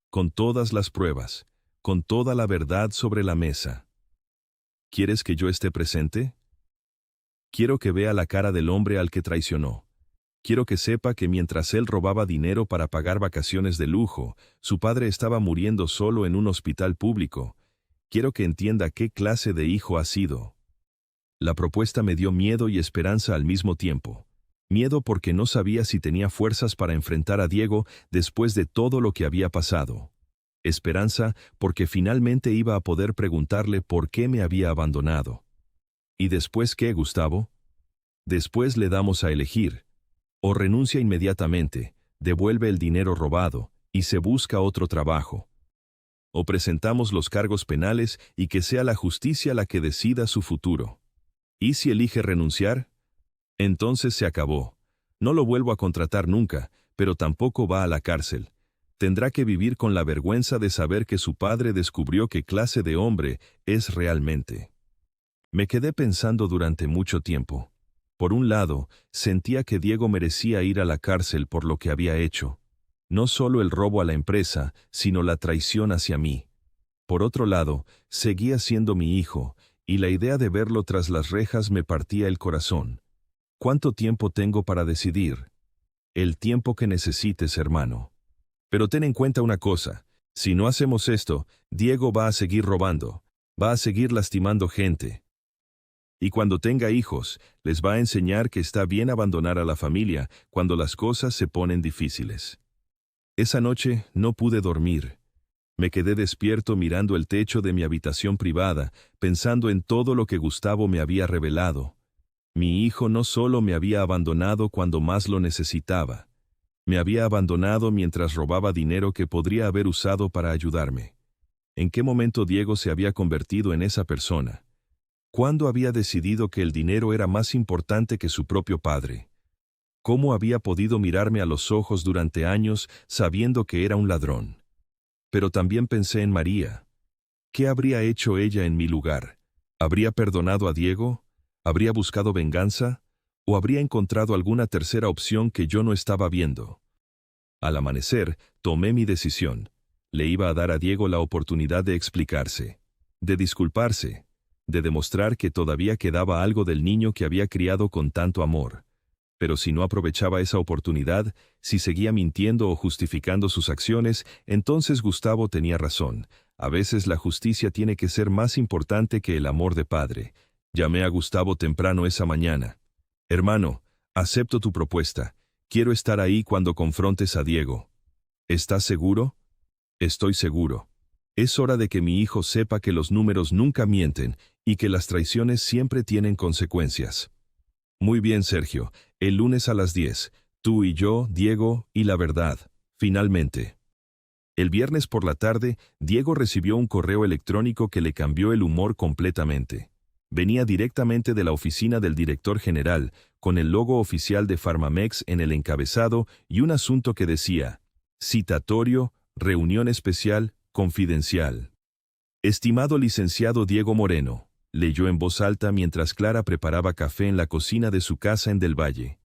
con todas las pruebas, con toda la verdad sobre la mesa. ¿Quieres que yo esté presente? Quiero que vea la cara del hombre al que traicionó. Quiero que sepa que mientras él robaba dinero para pagar vacaciones de lujo, su padre estaba muriendo solo en un hospital público. Quiero que entienda qué clase de hijo ha sido. La propuesta me dio miedo y esperanza al mismo tiempo. Miedo porque no sabía si tenía fuerzas para enfrentar a Diego después de todo lo que había pasado. Esperanza porque finalmente iba a poder preguntarle por qué me había abandonado. ¿Y después qué, Gustavo? Después le damos a elegir. O renuncia inmediatamente, devuelve el dinero robado y se busca otro trabajo. O presentamos los cargos penales y que sea la justicia la que decida su futuro. ¿Y si elige renunciar? Entonces se acabó. No lo vuelvo a contratar nunca, pero tampoco va a la cárcel. Tendrá que vivir con la vergüenza de saber que su padre descubrió qué clase de hombre es realmente. Me quedé pensando durante mucho tiempo. Por un lado, sentía que Diego merecía ir a la cárcel por lo que había hecho. No solo el robo a la empresa, sino la traición hacia mí. Por otro lado, seguía siendo mi hijo, y la idea de verlo tras las rejas me partía el corazón. ¿Cuánto tiempo tengo para decidir? El tiempo que necesites, hermano. Pero ten en cuenta una cosa, si no hacemos esto, Diego va a seguir robando, va a seguir lastimando gente. Y cuando tenga hijos, les va a enseñar que está bien abandonar a la familia cuando las cosas se ponen difíciles. Esa noche no pude dormir. Me quedé despierto mirando el techo de mi habitación privada, pensando en todo lo que Gustavo me había revelado. Mi hijo no solo me había abandonado cuando más lo necesitaba, me había abandonado mientras robaba dinero que podría haber usado para ayudarme. ¿En qué momento Diego se había convertido en esa persona? ¿Cuándo había decidido que el dinero era más importante que su propio padre? ¿Cómo había podido mirarme a los ojos durante años sabiendo que era un ladrón? Pero también pensé en María. ¿Qué habría hecho ella en mi lugar? ¿Habría perdonado a Diego? ¿Habría buscado venganza? ¿O habría encontrado alguna tercera opción que yo no estaba viendo? Al amanecer, tomé mi decisión. Le iba a dar a Diego la oportunidad de explicarse, de disculparse, de demostrar que todavía quedaba algo del niño que había criado con tanto amor. Pero si no aprovechaba esa oportunidad, si seguía mintiendo o justificando sus acciones, entonces Gustavo tenía razón. A veces la justicia tiene que ser más importante que el amor de padre. Llamé a Gustavo temprano esa mañana. Hermano, acepto tu propuesta. Quiero estar ahí cuando confrontes a Diego. ¿Estás seguro? Estoy seguro. Es hora de que mi hijo sepa que los números nunca mienten y que las traiciones siempre tienen consecuencias. Muy bien, Sergio. El lunes a las 10. Tú y yo, Diego, y la verdad. Finalmente. El viernes por la tarde, Diego recibió un correo electrónico que le cambió el humor completamente. Venía directamente de la oficina del director general, con el logo oficial de Farmamex en el encabezado y un asunto que decía: citatorio, reunión especial, confidencial. Estimado licenciado Diego Moreno, leyó en voz alta mientras Clara preparaba café en la cocina de su casa en Del Valle.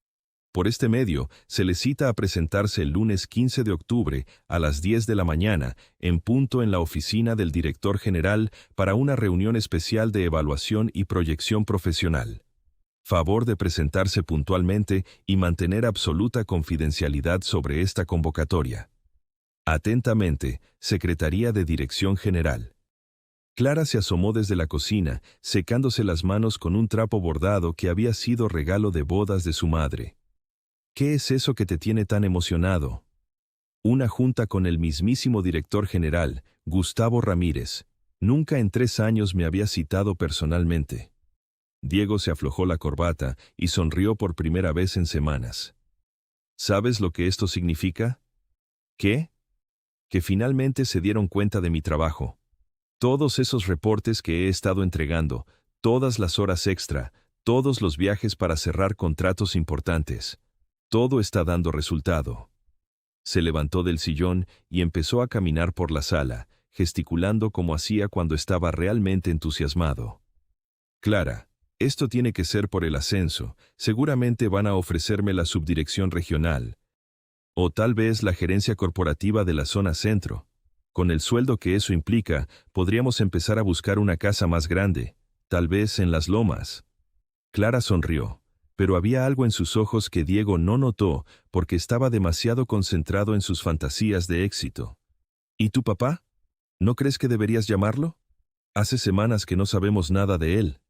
Por este medio, se le cita a presentarse el lunes 15 de octubre a las 10 de la mañana, en punto en la oficina del director general para una reunión especial de evaluación y proyección profesional. Favor de presentarse puntualmente y mantener absoluta confidencialidad sobre esta convocatoria. Atentamente, Secretaría de Dirección General. Clara se asomó desde la cocina, secándose las manos con un trapo bordado que había sido regalo de bodas de su madre. ¿Qué es eso que te tiene tan emocionado? Una junta con el mismísimo director general, Gustavo Ramírez. Nunca en 3 años me había citado personalmente. Diego se aflojó la corbata y sonrió por primera vez en semanas. ¿Sabes lo que esto significa? ¿Qué? que finalmente se dieron cuenta de mi trabajo. Todos esos reportes que he estado entregando, todas las horas extra, todos los viajes para cerrar contratos importantes, todo está dando resultado. Se levantó del sillón y empezó a caminar por la sala, gesticulando como hacía cuando estaba realmente entusiasmado. Clara, esto tiene que ser por el ascenso, seguramente van a ofrecerme la subdirección regional, o tal vez la gerencia corporativa de la zona centro. Con el sueldo que eso implica, podríamos empezar a buscar una casa más grande, tal vez en las lomas. Clara sonrió, pero había algo en sus ojos que Diego no notó porque estaba demasiado concentrado en sus fantasías de éxito. ¿Y tu papá? ¿No crees que deberías llamarlo? Hace semanas que no sabemos nada de él.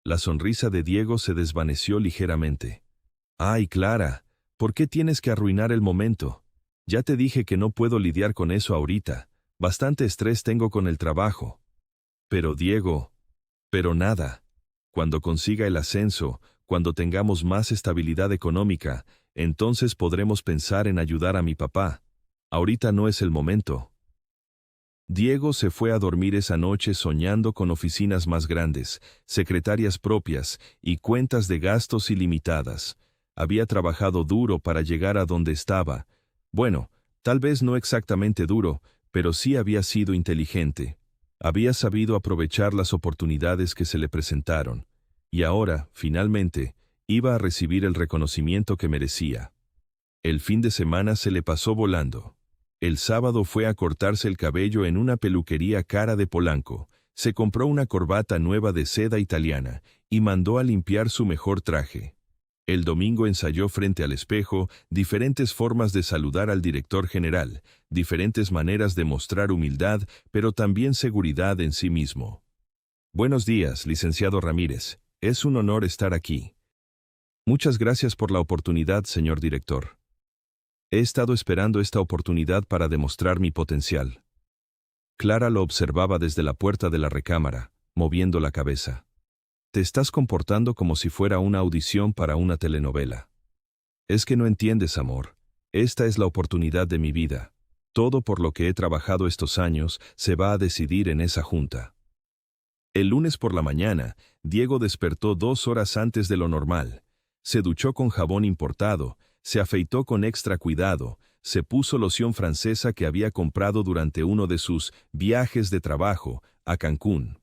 La sonrisa de Diego se desvaneció ligeramente. ¡Ay, Clara! ¿Por qué tienes que arruinar el momento? Ya te dije que no puedo lidiar con eso ahorita. Bastante estrés tengo con el trabajo. Pero Diego... Pero nada. Cuando consiga el ascenso, cuando tengamos más estabilidad económica, entonces podremos pensar en ayudar a mi papá. Ahorita no es el momento. Diego se fue a dormir esa noche soñando con oficinas más grandes, secretarias propias y cuentas de gastos ilimitadas. Había trabajado duro para llegar a donde estaba. Bueno, tal vez no exactamente duro, pero sí había sido inteligente. Había sabido aprovechar las oportunidades que se le presentaron. Y ahora, finalmente, iba a recibir el reconocimiento que merecía. El fin de semana se le pasó volando. El sábado fue a cortarse el cabello en una peluquería cara de Polanco, se compró una corbata nueva de seda italiana y mandó a limpiar su mejor traje. El domingo ensayó frente al espejo diferentes formas de saludar al director general, diferentes maneras de mostrar humildad, pero también seguridad en sí mismo. Buenos días, licenciado Ramírez. Es un honor estar aquí. Muchas gracias por la oportunidad, señor director. He estado esperando esta oportunidad para demostrar mi potencial. Clara lo observaba desde la puerta de la recámara, moviendo la cabeza. Te estás comportando como si fuera una audición para una telenovela. Es que no entiendes, amor. Esta es la oportunidad de mi vida. Todo por lo que he trabajado estos años se va a decidir en esa junta. El lunes por la mañana, Diego despertó 2 horas antes de lo normal. Se duchó con jabón importado, se afeitó con extra cuidado, se puso loción francesa que había comprado durante uno de sus viajes de trabajo a Cancún.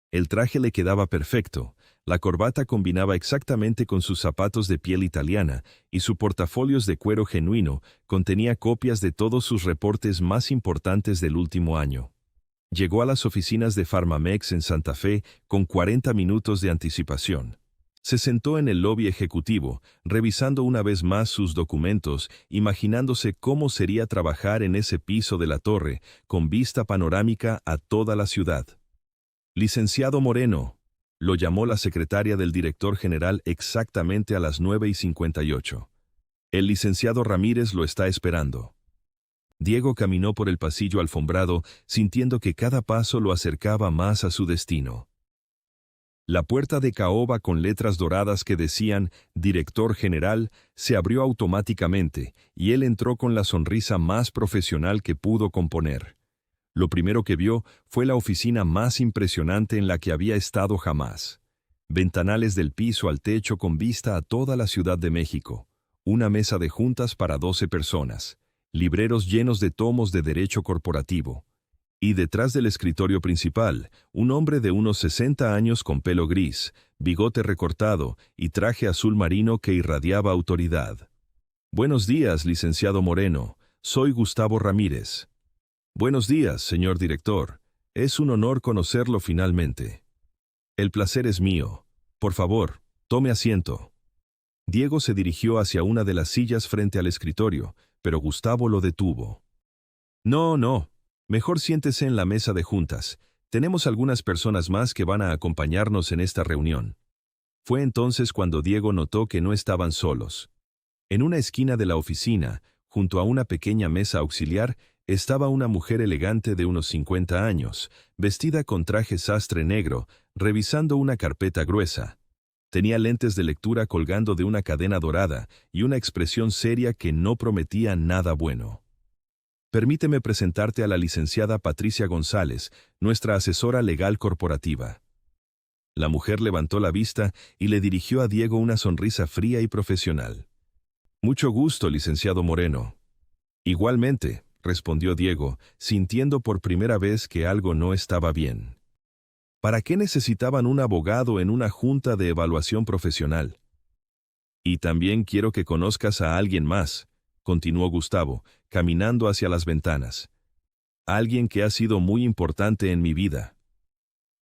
El traje le quedaba perfecto, la corbata combinaba exactamente con sus zapatos de piel italiana y su portafolios de cuero genuino contenía copias de todos sus reportes más importantes del último año. Llegó a las oficinas de Farmamex en Santa Fe con 40 minutos de anticipación. Se sentó en el lobby ejecutivo, revisando una vez más sus documentos, imaginándose cómo sería trabajar en ese piso de la torre, con vista panorámica a toda la ciudad. Licenciado Moreno, lo llamó la secretaria del director general exactamente a las 9:58. El licenciado Ramírez lo está esperando. Diego caminó por el pasillo alfombrado, sintiendo que cada paso lo acercaba más a su destino. La puerta de caoba con letras doradas que decían «Director General» se abrió automáticamente y él entró con la sonrisa más profesional que pudo componer. Lo primero que vio fue la oficina más impresionante en la que había estado jamás. Ventanales del piso al techo con vista a toda la Ciudad de México. Una mesa de juntas para 12 personas. Libreros llenos de tomos de derecho corporativo. Y detrás del escritorio principal, un hombre de unos 60 años con pelo gris, bigote recortado y traje azul marino que irradiaba autoridad. Buenos días, licenciado Moreno. Soy Gustavo Ramírez. Buenos días, señor director. Es un honor conocerlo finalmente. El placer es mío. Por favor, tome asiento. Diego se dirigió hacia una de las sillas frente al escritorio, pero Gustavo lo detuvo. No. Mejor siéntese en la mesa de juntas. Tenemos algunas personas más que van a acompañarnos en esta reunión. Fue entonces cuando Diego notó que no estaban solos. En una esquina de la oficina, junto a una pequeña mesa auxiliar, estaba una mujer elegante de unos 50 años, vestida con traje sastre negro, revisando una carpeta gruesa. Tenía lentes de lectura colgando de una cadena dorada y una expresión seria que no prometía nada bueno. Permíteme presentarte a la licenciada Patricia González, nuestra asesora legal corporativa. La mujer levantó la vista y le dirigió a Diego una sonrisa fría y profesional. Mucho gusto, licenciado Moreno. Igualmente, respondió Diego, sintiendo por primera vez que algo no estaba bien. ¿Para qué necesitaban un abogado en una junta de evaluación profesional? Y también quiero que conozcas a alguien más, continuó Gustavo, caminando hacia las ventanas. Alguien que ha sido muy importante en mi vida.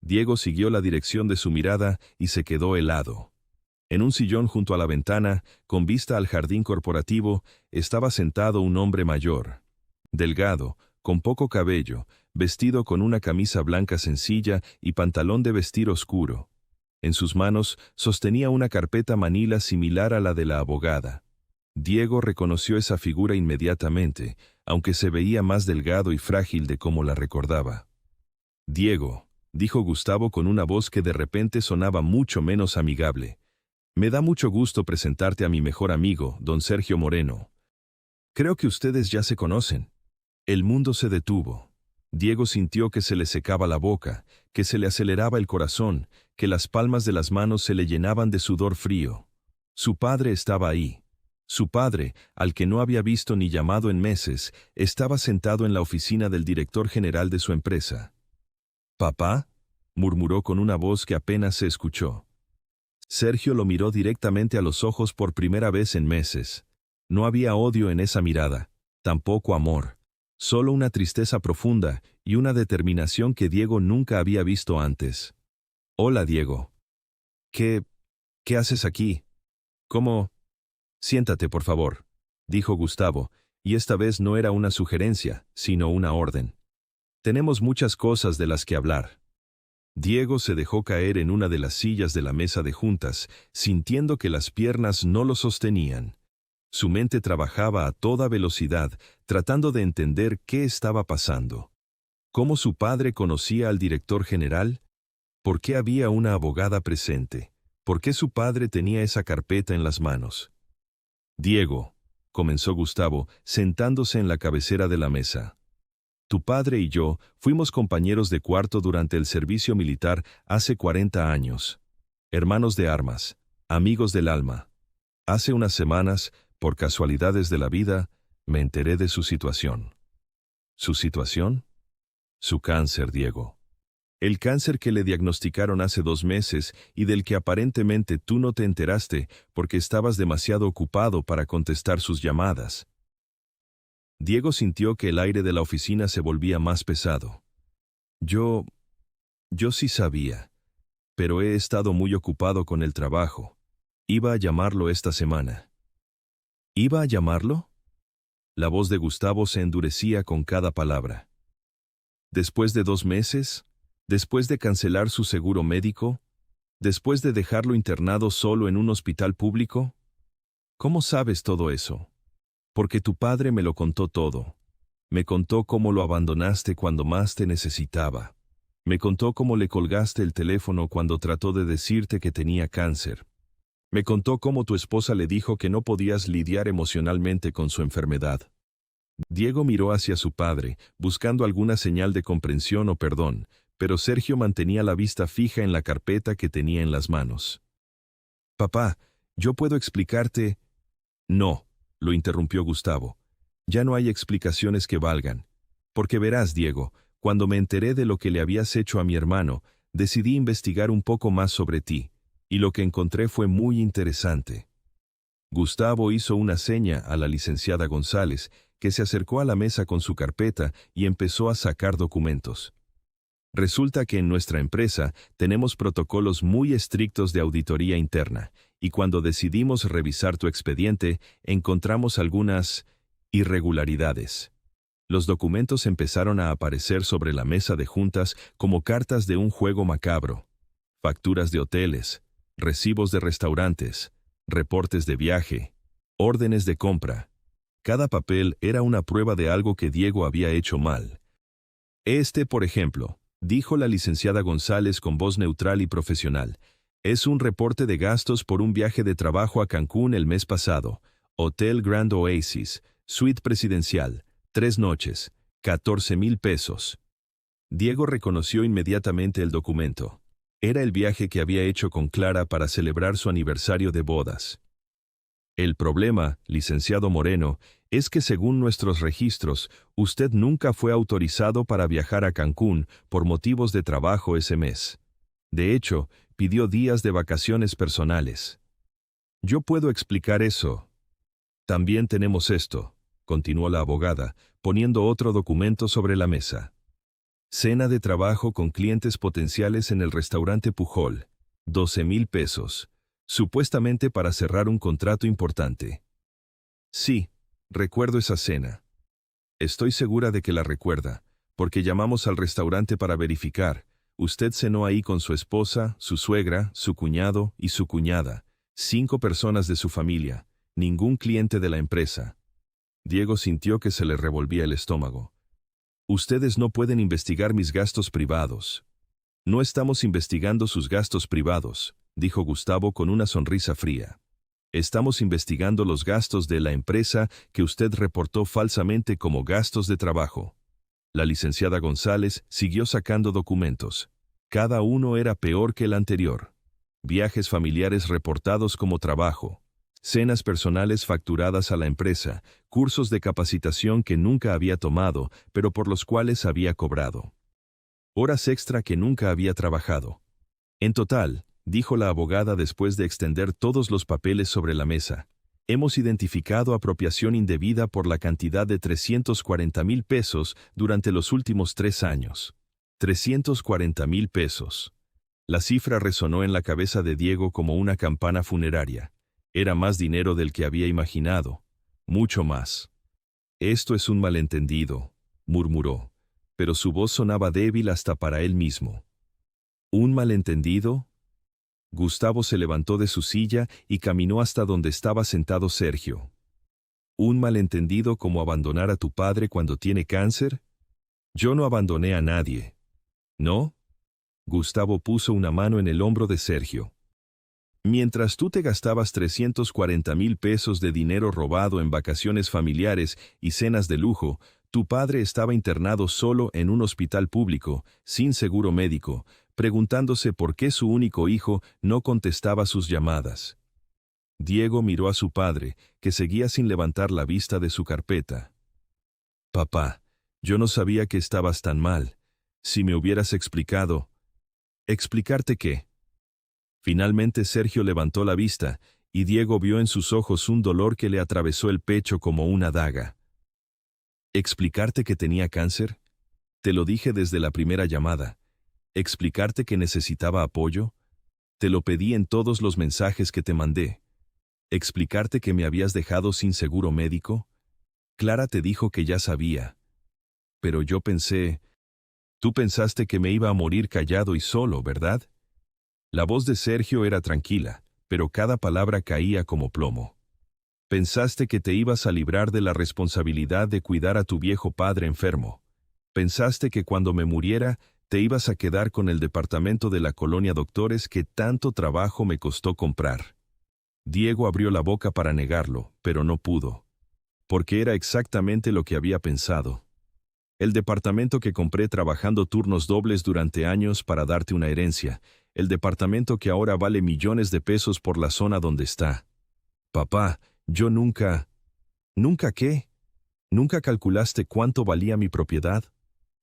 Diego siguió la dirección de su mirada y se quedó helado. En un sillón junto a la ventana, con vista al jardín corporativo, estaba sentado un hombre mayor. Delgado, con poco cabello, vestido con una camisa blanca sencilla y pantalón de vestir oscuro. En sus manos sostenía una carpeta manila similar a la de la abogada. Diego reconoció esa figura inmediatamente, aunque se veía más delgado y frágil de como la recordaba. Diego, dijo Gustavo con una voz que de repente sonaba mucho menos amigable. Me da mucho gusto presentarte a mi mejor amigo, don Sergio Moreno. Creo que ustedes ya se conocen. El mundo se detuvo. Diego sintió que se le secaba la boca, que se le aceleraba el corazón, que las palmas de las manos se le llenaban de sudor frío. Su padre estaba ahí. Su padre, al que no había visto ni llamado en meses, estaba sentado en la oficina del director general de su empresa. «¿Papá?», murmuró con una voz que apenas se escuchó. Sergio lo miró directamente a los ojos por primera vez en meses. No había odio en esa mirada, tampoco amor, solo una tristeza profunda y una determinación que Diego nunca había visto antes. «Hola, Diego». ¿Qué haces aquí? ¿Cómo? Siéntate, por favor», dijo Gustavo, y esta vez no era una sugerencia, sino una orden. «Tenemos muchas cosas de las que hablar». Diego se dejó caer en una de las sillas de la mesa de juntas, sintiendo que las piernas no lo sostenían. Su mente trabajaba a toda velocidad, tratando de entender qué estaba pasando. ¿Cómo su padre conocía al director general? ¿Por qué había una abogada presente? ¿Por qué su padre tenía esa carpeta en las manos? «Diego», comenzó Gustavo, sentándose en la cabecera de la mesa. «Tu padre y yo fuimos compañeros de cuarto durante el servicio militar hace 40 años. Hermanos de armas, amigos del alma. Hace unas semanas, por casualidades de la vida, me enteré de su situación». ¿Su situación? Su cáncer, Diego. El cáncer que le diagnosticaron hace 2 meses y del que aparentemente tú no te enteraste porque estabas demasiado ocupado para contestar sus llamadas. Diego sintió que el aire de la oficina se volvía más pesado. Yo sí sabía, pero he estado muy ocupado con el trabajo. Iba a llamarlo esta semana». ¿Iba a llamarlo? La voz de Gustavo se endurecía con cada palabra. ¿Después de 2 meses? ¿Después de cancelar su seguro médico? ¿Después de dejarlo internado solo en un hospital público? ¿Cómo sabes todo eso? Porque tu padre me lo contó todo. Me contó cómo lo abandonaste cuando más te necesitaba. Me contó cómo le colgaste el teléfono cuando trató de decirte que tenía cáncer. Me contó cómo tu esposa le dijo que no podías lidiar emocionalmente con su enfermedad. Diego miró hacia su padre, buscando alguna señal de comprensión o perdón, pero Sergio mantenía la vista fija en la carpeta que tenía en las manos. «Papá, yo puedo explicarte». «No», lo interrumpió Gustavo. «Ya no hay explicaciones que valgan. Porque verás, Diego, cuando me enteré de lo que le habías hecho a mi hermano, decidí investigar un poco más sobre ti, y lo que encontré fue muy interesante». Gustavo hizo una seña a la licenciada González, que se acercó a la mesa con su carpeta y empezó a sacar documentos. «Resulta que en nuestra empresa tenemos protocolos muy estrictos de auditoría interna, y cuando decidimos revisar tu expediente, encontramos algunas irregularidades». Los documentos empezaron a aparecer sobre la mesa de juntas como cartas de un juego macabro. Facturas de hoteles, recibos de restaurantes, reportes de viaje, órdenes de compra. Cada papel era una prueba de algo que Diego había hecho mal. Por ejemplo, dijo la licenciada González con voz neutral y profesional, es un reporte de gastos por un viaje de trabajo a Cancún el mes pasado, Hotel Grand Oasis, suite presidencial, 3 noches, 14,000 pesos. Diego reconoció inmediatamente el documento. Era el viaje que había hecho con Clara para celebrar su aniversario de bodas. El problema, licenciado Moreno, es que según nuestros registros, usted nunca fue autorizado para viajar a Cancún por motivos de trabajo ese mes. De hecho, pidió días de vacaciones personales. Yo puedo explicar eso. También tenemos esto, continuó la abogada, poniendo otro documento sobre la mesa. Cena de trabajo con clientes potenciales en el restaurante Pujol, 12,000 pesos, supuestamente para cerrar un contrato importante. Sí, recuerdo esa cena. Estoy segura de que la recuerda, porque llamamos al restaurante para verificar. Usted cenó ahí con su esposa, su suegra, su cuñado y su cuñada, 5 personas de su familia, ningún cliente de la empresa. Diego sintió que se le revolvía el estómago. Ustedes no pueden investigar mis gastos privados. No estamos investigando sus gastos privados, dijo Gustavo con una sonrisa fría. Estamos investigando los gastos de la empresa que usted reportó falsamente como gastos de trabajo. La licenciada González siguió sacando documentos. Cada uno era peor que el anterior. Viajes familiares reportados como trabajo. Cenas personales facturadas a la empresa, cursos de capacitación que nunca había tomado, pero por los cuales había cobrado. Horas extra que nunca había trabajado. En total, dijo la abogada después de extender todos los papeles sobre la mesa, hemos identificado apropiación indebida por la cantidad de 340,000 pesos durante los últimos 3 años. 340,000 pesos. La cifra resonó en la cabeza de Diego como una campana funeraria. Era más dinero del que había imaginado. Mucho más. Esto es un malentendido, murmuró, pero su voz sonaba débil hasta para él mismo. ¿Un malentendido? Gustavo se levantó de su silla y caminó hasta donde estaba sentado Sergio. ¿Un malentendido como abandonar a tu padre cuando tiene cáncer? Yo no abandoné a nadie. ¿No? Gustavo puso una mano en el hombro de Sergio. Mientras tú te gastabas 340,000 pesos de dinero robado en vacaciones familiares y cenas de lujo, tu padre estaba internado solo en un hospital público, sin seguro médico, preguntándose por qué su único hijo no contestaba sus llamadas. Diego miró a su padre, que seguía sin levantar la vista de su carpeta. Papá, yo no sabía que estabas tan mal. Si me hubieras explicado. ¿Explicarte qué? Finalmente Sergio levantó la vista, y Diego vio en sus ojos un dolor que le atravesó el pecho como una daga. ¿Explicarte que tenía cáncer? Te lo dije desde la primera llamada. ¿Explicarte que necesitaba apoyo? Te lo pedí en todos los mensajes que te mandé. ¿Explicarte que me habías dejado sin seguro médico? Clara te dijo que ya sabía. Pero yo pensé... Tú pensaste que me iba a morir callado y solo, ¿verdad? La voz de Sergio era tranquila, pero cada palabra caía como plomo. Pensaste que te ibas a librar de la responsabilidad de cuidar a tu viejo padre enfermo. Pensaste que cuando me muriera, te ibas a quedar con el departamento de la colonia Doctores que tanto trabajo me costó comprar. Diego abrió la boca para negarlo, pero no pudo. Porque era exactamente lo que había pensado. El departamento que compré trabajando turnos dobles durante años para darte una herencia. El departamento que ahora vale millones de pesos por la zona donde está. Papá, yo nunca... ¿Nunca qué? ¿Nunca calculaste cuánto valía mi propiedad?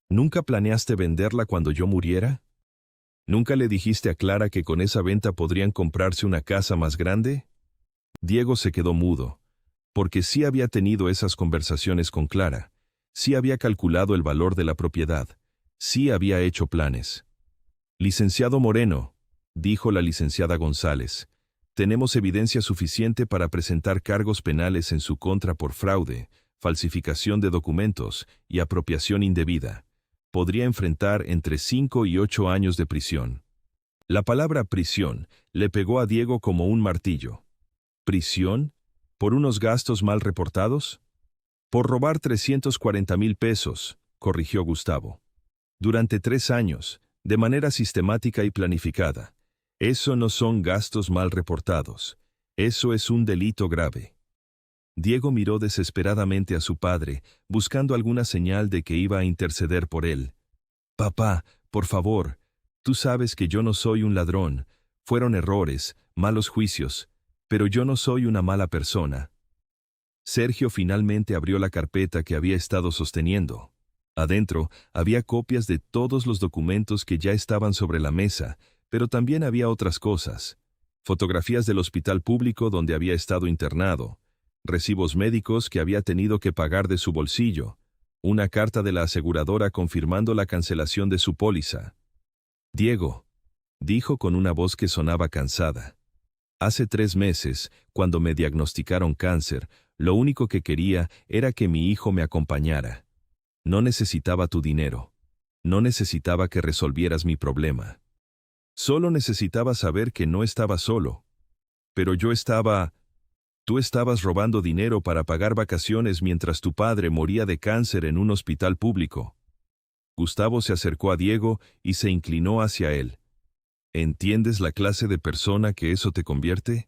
¿Nunca planeaste venderla cuando yo muriera? ¿Nunca le dijiste a Clara que con esa venta podrían comprarse una casa más grande? Diego se quedó mudo, porque sí había tenido esas conversaciones con Clara, sí había calculado el valor de la propiedad, sí había hecho planes. Licenciado Moreno, dijo la licenciada González, tenemos evidencia suficiente para presentar cargos penales en su contra por fraude, falsificación de documentos y apropiación indebida. Podría enfrentar entre 5 y 8 años de prisión. La palabra prisión le pegó a Diego como un martillo. ¿Prisión? ¿Por unos gastos mal reportados? Por robar 340,000 pesos, corrigió Gustavo. Durante 3 años, de manera sistemática y planificada. Eso no son gastos mal reportados. Eso es un delito grave. Diego miró desesperadamente a su padre, buscando alguna señal de que iba a interceder por él. Papá, por favor, tú sabes que yo no soy un ladrón. Fueron errores, malos juicios, pero yo no soy una mala persona. Sergio finalmente abrió la carpeta que había estado sosteniendo. Adentro había copias de todos los documentos que ya estaban sobre la mesa, pero también había otras cosas. Fotografías del hospital público donde había estado internado, recibos médicos que había tenido que pagar de su bolsillo, una carta de la aseguradora confirmando la cancelación de su póliza. Diego, dijo con una voz que sonaba cansada. Hace 3 meses, cuando me diagnosticaron cáncer, lo único que quería era que mi hijo me acompañara. No necesitaba tu dinero. No necesitaba que resolvieras mi problema. Solo necesitaba saber que no estaba solo. Pero yo estaba... Tú estabas robando dinero para pagar vacaciones mientras tu padre moría de cáncer en un hospital público. Gustavo se acercó a Diego y se inclinó hacia él. ¿Entiendes la clase de persona que eso te convierte?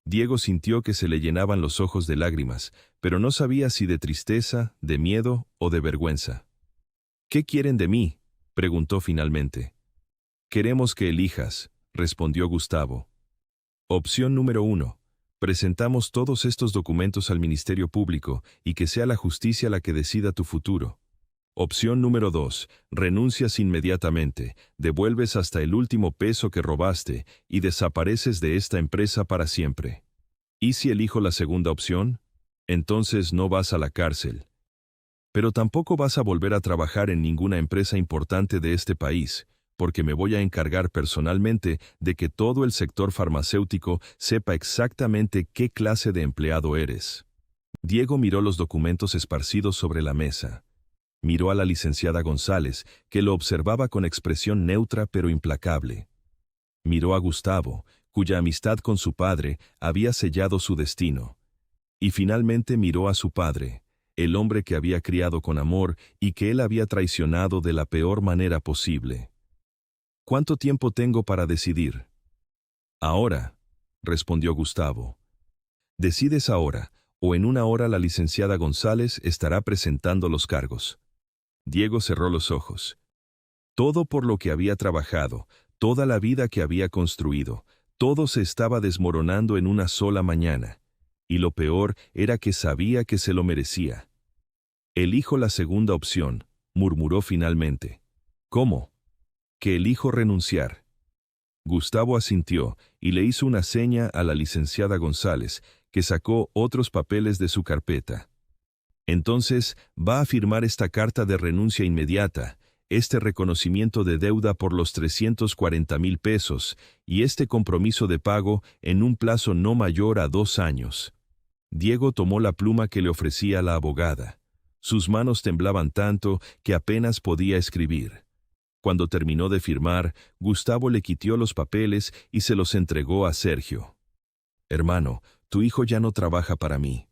Diego sintió que se le llenaban los ojos de lágrimas, pero no sabía si de tristeza, de miedo o de vergüenza. ¿Qué quieren de mí?, preguntó finalmente. Queremos que elijas, respondió Gustavo. Opción número 1. Presentamos todos estos documentos al Ministerio Público y que sea la justicia la que decida tu futuro. Opción número 2. Renuncias inmediatamente, devuelves hasta el último peso que robaste y desapareces de esta empresa para siempre. ¿Y si elijo la segunda opción? Entonces no vas a la cárcel. Pero tampoco vas a volver a trabajar en ninguna empresa importante de este país, porque me voy a encargar personalmente de que todo el sector farmacéutico sepa exactamente qué clase de empleado eres. Diego miró los documentos esparcidos sobre la mesa. Miró a la licenciada González, que lo observaba con expresión neutra pero implacable. Miró a Gustavo, cuya amistad con su padre había sellado su destino. Y finalmente miró a su padre, el hombre que había criado con amor y que él había traicionado de la peor manera posible. ¿Cuánto tiempo tengo para decidir? Ahora, respondió Gustavo. Decides ahora, o en una hora la licenciada González estará presentando los cargos. Diego cerró los ojos. Todo por lo que había trabajado, toda la vida que había construido, todo se estaba desmoronando en una sola mañana. Y lo peor era que sabía que se lo merecía. Elijo la segunda opción, murmuró finalmente. ¿Cómo? Que elijo renunciar. Gustavo asintió y le hizo una seña a la licenciada González, que sacó otros papeles de su carpeta. Entonces, va a firmar esta carta de renuncia inmediata, este reconocimiento de deuda por los 340,000 pesos y este compromiso de pago en un plazo no mayor a 2 años. Diego tomó la pluma que le ofrecía la abogada. Sus manos temblaban tanto que apenas podía escribir. Cuando terminó de firmar, Gustavo le quitó los papeles y se los entregó a Sergio. Hermano, tu hijo ya no trabaja para mí.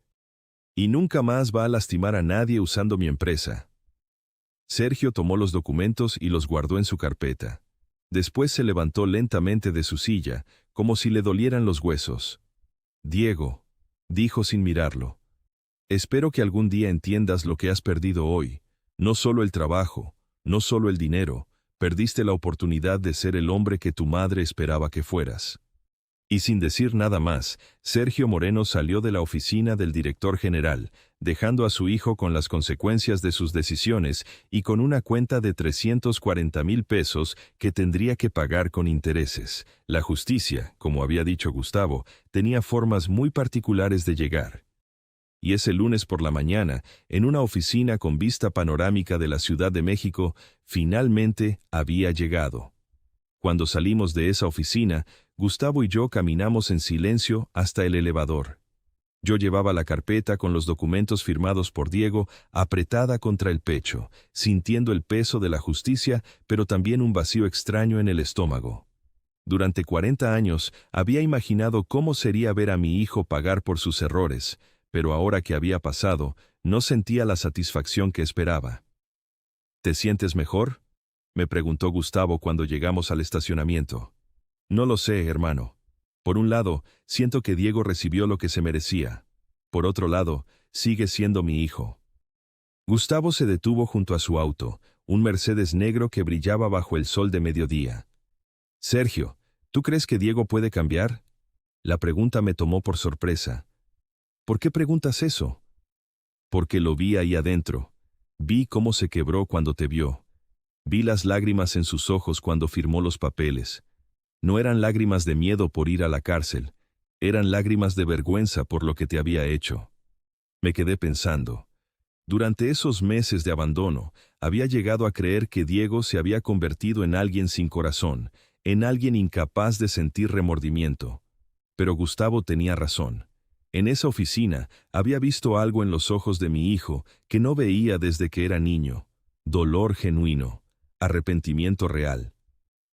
Y nunca más va a lastimar a nadie usando mi empresa. Sergio tomó los documentos y los guardó en su carpeta. Después se levantó lentamente de su silla, como si le dolieran los huesos. Diego, dijo sin mirarlo, espero que algún día entiendas lo que has perdido hoy. No solo el trabajo, no solo el dinero, perdiste la oportunidad de ser el hombre que tu madre esperaba que fueras. Y sin decir nada más, Sergio Moreno salió de la oficina del director general, dejando a su hijo con las consecuencias de sus decisiones y con una cuenta de 340,000 pesos que tendría que pagar con intereses. La justicia, como había dicho Gustavo, tenía formas muy particulares de llegar. Y ese lunes por la mañana, en una oficina con vista panorámica de la Ciudad de México, finalmente había llegado. Cuando salimos de esa oficina, Gustavo y yo caminamos en silencio hasta el elevador. Yo llevaba la carpeta con los documentos firmados por Diego apretada contra el pecho, sintiendo el peso de la justicia, pero también un vacío extraño en el estómago. Durante 40 años había imaginado cómo sería ver a mi hijo pagar por sus errores, pero ahora que había pasado, no sentía la satisfacción que esperaba. ¿Te sientes mejor?, me preguntó Gustavo cuando llegamos al estacionamiento. No lo sé, hermano. Por un lado, siento que Diego recibió lo que se merecía. Por otro lado, sigue siendo mi hijo. Gustavo se detuvo junto a su auto, un Mercedes negro que brillaba bajo el sol de mediodía. Sergio, ¿tú crees que Diego puede cambiar? La pregunta me tomó por sorpresa. ¿Por qué preguntas eso? Porque lo vi ahí adentro. Vi cómo se quebró cuando te vio. Vi las lágrimas en sus ojos cuando firmó los papeles. No eran lágrimas de miedo por ir a la cárcel, eran lágrimas de vergüenza por lo que te había hecho. Me quedé pensando. Durante esos meses de abandono, había llegado a creer que Diego se había convertido en alguien sin corazón, en alguien incapaz de sentir remordimiento. Pero Gustavo tenía razón. En esa oficina había visto algo en los ojos de mi hijo que no veía desde que era niño. Dolor genuino, arrepentimiento real.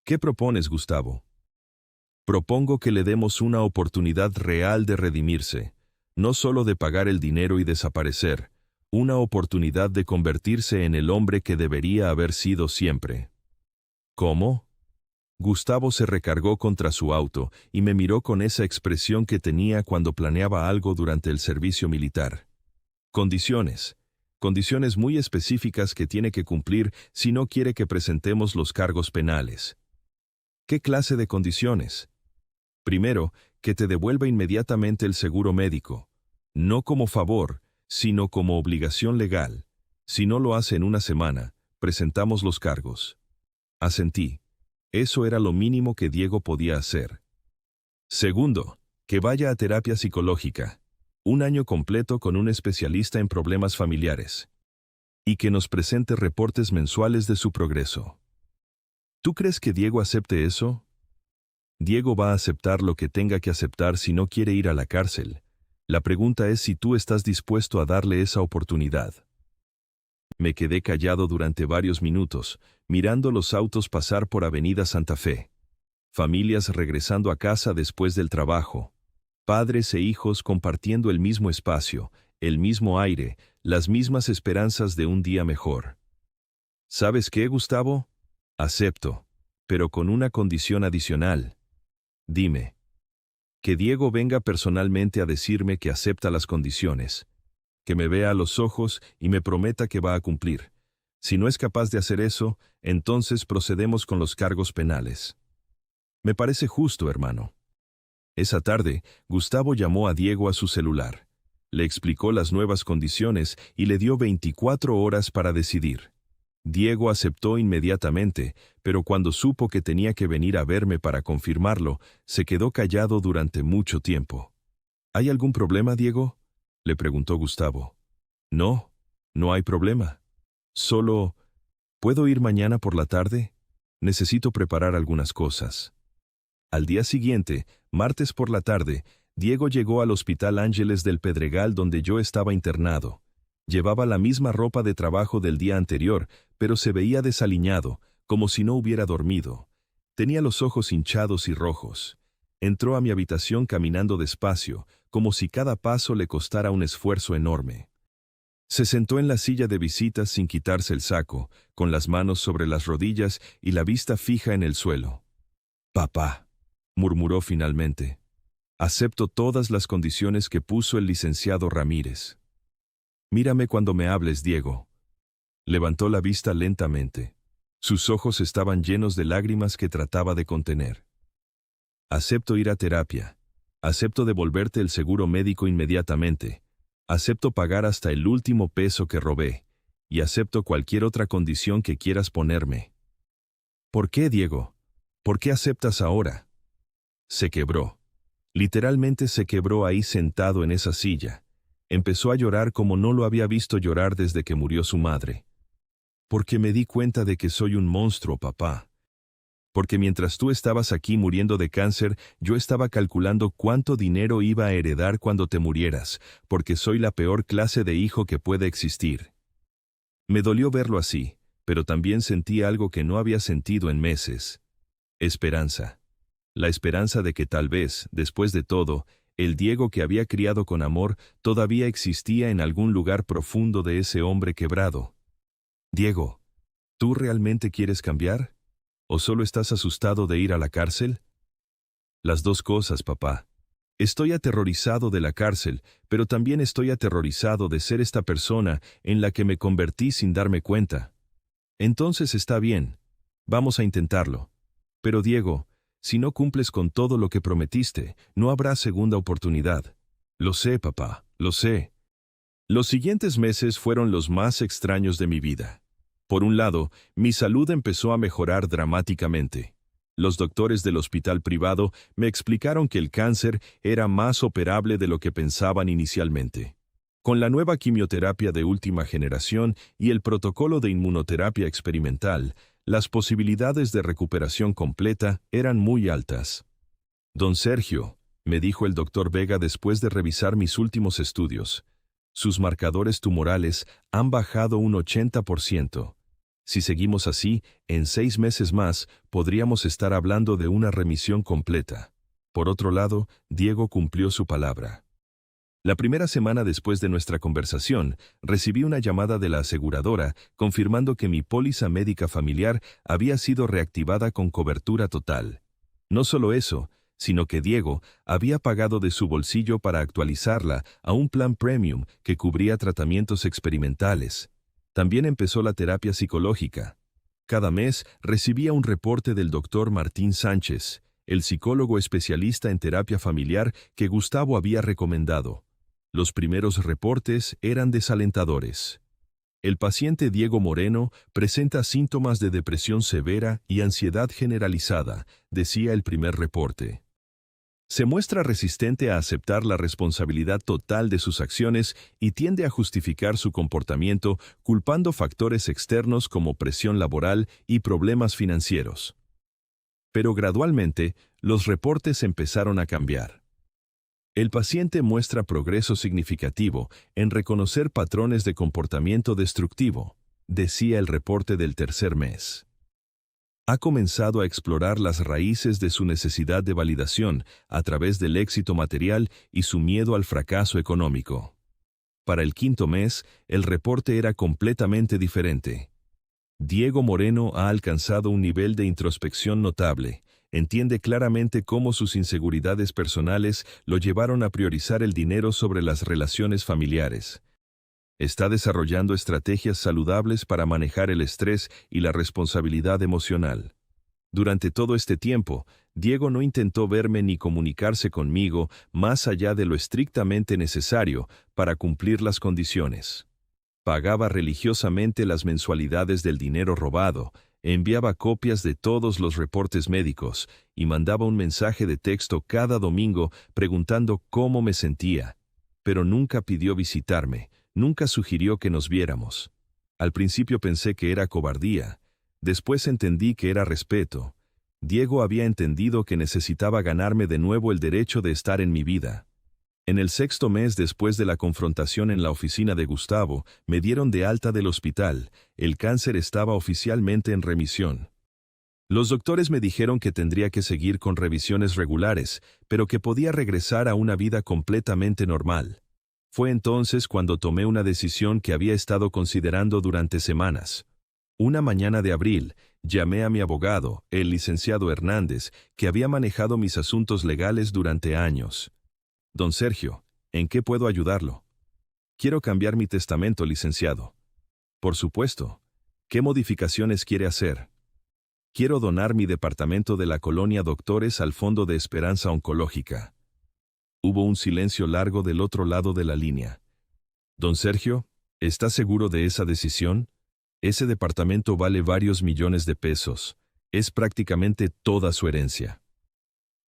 ¿Qué propones, Gustavo? Propongo que le demos una oportunidad real de redimirse, no solo de pagar el dinero y desaparecer, una oportunidad de convertirse en el hombre que debería haber sido siempre. ¿Cómo? Gustavo se recargó contra su auto y me miró con esa expresión que tenía cuando planeaba algo durante el servicio militar. Condiciones. Condiciones muy específicas que tiene que cumplir si no quiere que presentemos los cargos penales. ¿Qué clase de condiciones? Primero, que te devuelva inmediatamente el seguro médico. No como favor, sino como obligación legal. Si no lo hace en una semana, presentamos los cargos. Asentí. Eso era lo mínimo que Diego podía hacer. Segundo, que vaya a terapia psicológica. 1 año completo con un especialista en problemas familiares. Y que nos presente reportes mensuales de su progreso. ¿Tú crees que Diego acepte eso? Diego va a aceptar lo que tenga que aceptar si no quiere ir a la cárcel. La pregunta es si tú estás dispuesto a darle esa oportunidad. Me quedé callado durante varios minutos, mirando los autos pasar por Avenida Santa Fe. Familias regresando a casa después del trabajo. Padres e hijos compartiendo el mismo espacio, el mismo aire, las mismas esperanzas de un día mejor. ¿Sabes qué, Gustavo? Acepto, pero con una condición adicional. Dime. Que Diego venga personalmente a decirme que acepta las condiciones. Que me vea a los ojos y me prometa que va a cumplir. Si no es capaz de hacer eso, entonces procedemos con los cargos penales. Me parece justo, hermano. Esa tarde, Gustavo llamó a Diego a su celular. Le explicó las nuevas condiciones y le dio 24 horas para decidir. Diego aceptó inmediatamente, pero cuando supo que tenía que venir a verme para confirmarlo, se quedó callado durante mucho tiempo. ¿Hay algún problema, Diego?, le preguntó Gustavo. No, no hay problema. Solo, ¿puedo ir mañana por la tarde? Necesito preparar algunas cosas. Al día siguiente, martes por la tarde, Diego llegó al Hospital Ángeles del Pedregal donde yo estaba internado. Llevaba la misma ropa de trabajo del día anterior, pero se veía desaliñado, como si no hubiera dormido. Tenía los ojos hinchados y rojos. Entró a mi habitación caminando despacio, como si cada paso le costara un esfuerzo enorme. Se sentó en la silla de visitas sin quitarse el saco, con las manos sobre las rodillas y la vista fija en el suelo. «Papá», murmuró finalmente, «acepto todas las condiciones que puso el licenciado Ramírez. Mírame cuando me hables, Diego». Levantó la vista lentamente. Sus ojos estaban llenos de lágrimas que trataba de contener. «Acepto ir a terapia. Acepto devolverte el seguro médico inmediatamente. Acepto pagar hasta el último peso que robé. Y acepto cualquier otra condición que quieras ponerme». «¿Por qué, Diego? ¿Por qué aceptas ahora?» Se quebró. Literalmente se quebró ahí sentado en esa silla. Empezó a llorar como no lo había visto llorar desde que murió su madre. «Porque me di cuenta de que soy un monstruo, papá. Porque mientras tú estabas aquí muriendo de cáncer, yo estaba calculando cuánto dinero iba a heredar cuando te murieras, porque soy la peor clase de hijo que puede existir». Me dolió verlo así, pero también sentí algo que no había sentido en meses. Esperanza. La esperanza de que tal vez, después de todo, el Diego que había criado con amor todavía existía en algún lugar profundo de ese hombre quebrado. «Diego, ¿tú realmente quieres cambiar? ¿O solo estás asustado de ir a la cárcel?» «Las dos cosas, papá. Estoy aterrorizado de la cárcel, pero también estoy aterrorizado de ser esta persona en la que me convertí sin darme cuenta. Entonces está bien. Vamos a intentarlo. Pero Diego, si no cumples con todo lo que prometiste, no habrá segunda oportunidad. Lo sé, papá, lo sé. Los siguientes meses fueron los más extraños de mi vida. Por un lado, mi salud empezó a mejorar dramáticamente. Los doctores del hospital privado me explicaron que el cáncer era más operable de lo que pensaban inicialmente. Con la nueva quimioterapia de última generación y el protocolo de inmunoterapia experimental, las posibilidades de recuperación completa eran muy altas. Don Sergio, me dijo el doctor Vega después de revisar mis últimos estudios, sus marcadores tumorales han bajado un 80%. Si seguimos así, en 6 meses más, podríamos estar hablando de una remisión completa. Por otro lado, Diego cumplió su palabra. La primera semana después de nuestra conversación, recibí una llamada de la aseguradora confirmando que mi póliza médica familiar había sido reactivada con cobertura total. No solo eso, sino que Diego había pagado de su bolsillo para actualizarla a un plan premium que cubría tratamientos experimentales. También empezó la terapia psicológica. Cada mes recibía un reporte del doctor Martín Sánchez, el psicólogo especialista en terapia familiar que Gustavo había recomendado. Los primeros reportes eran desalentadores. El paciente Diego Moreno presenta síntomas de depresión severa y ansiedad generalizada, decía el primer reporte. Se muestra resistente a aceptar la responsabilidad total de sus acciones y tiende a justificar su comportamiento culpando factores externos como presión laboral y problemas financieros. Pero gradualmente, los reportes empezaron a cambiar. El paciente muestra progreso significativo en reconocer patrones de comportamiento destructivo, decía el reporte del tercer mes. Ha comenzado a explorar las raíces de su necesidad de validación a través del éxito material y su miedo al fracaso económico. Para el quinto mes, el reporte era completamente diferente. Diego Moreno ha alcanzado un nivel de introspección notable. Entiende claramente cómo sus inseguridades personales lo llevaron a priorizar el dinero sobre las relaciones familiares. Está desarrollando estrategias saludables para manejar el estrés y la responsabilidad emocional. Durante todo este tiempo, Diego no intentó verme ni comunicarse conmigo más allá de lo estrictamente necesario para cumplir las condiciones. Pagaba religiosamente las mensualidades del dinero robado, enviaba copias de todos los reportes médicos y mandaba un mensaje de texto cada domingo preguntando cómo me sentía. Pero nunca pidió visitarme, nunca sugirió que nos viéramos. Al principio pensé que era cobardía, después entendí que era respeto. Diego había entendido que necesitaba ganarme de nuevo el derecho de estar en mi vida. En el sexto mes después de la confrontación en la oficina de Gustavo, me dieron de alta del hospital. El cáncer estaba oficialmente en remisión. Los doctores me dijeron que tendría que seguir con revisiones regulares, pero que podía regresar a una vida completamente normal. Fue entonces cuando tomé una decisión que había estado considerando durante semanas. Una mañana de abril, llamé a mi abogado, el licenciado Hernández, que había manejado mis asuntos legales durante años. Don Sergio, ¿en qué puedo ayudarlo? Quiero cambiar mi testamento, licenciado. Por supuesto. ¿Qué modificaciones quiere hacer? Quiero donar mi departamento de la colonia Doctores al Fondo de Esperanza Oncológica. Hubo un silencio largo del otro lado de la línea. Don Sergio, ¿está seguro de esa decisión? Ese departamento vale varios millones de pesos. Es prácticamente toda su herencia.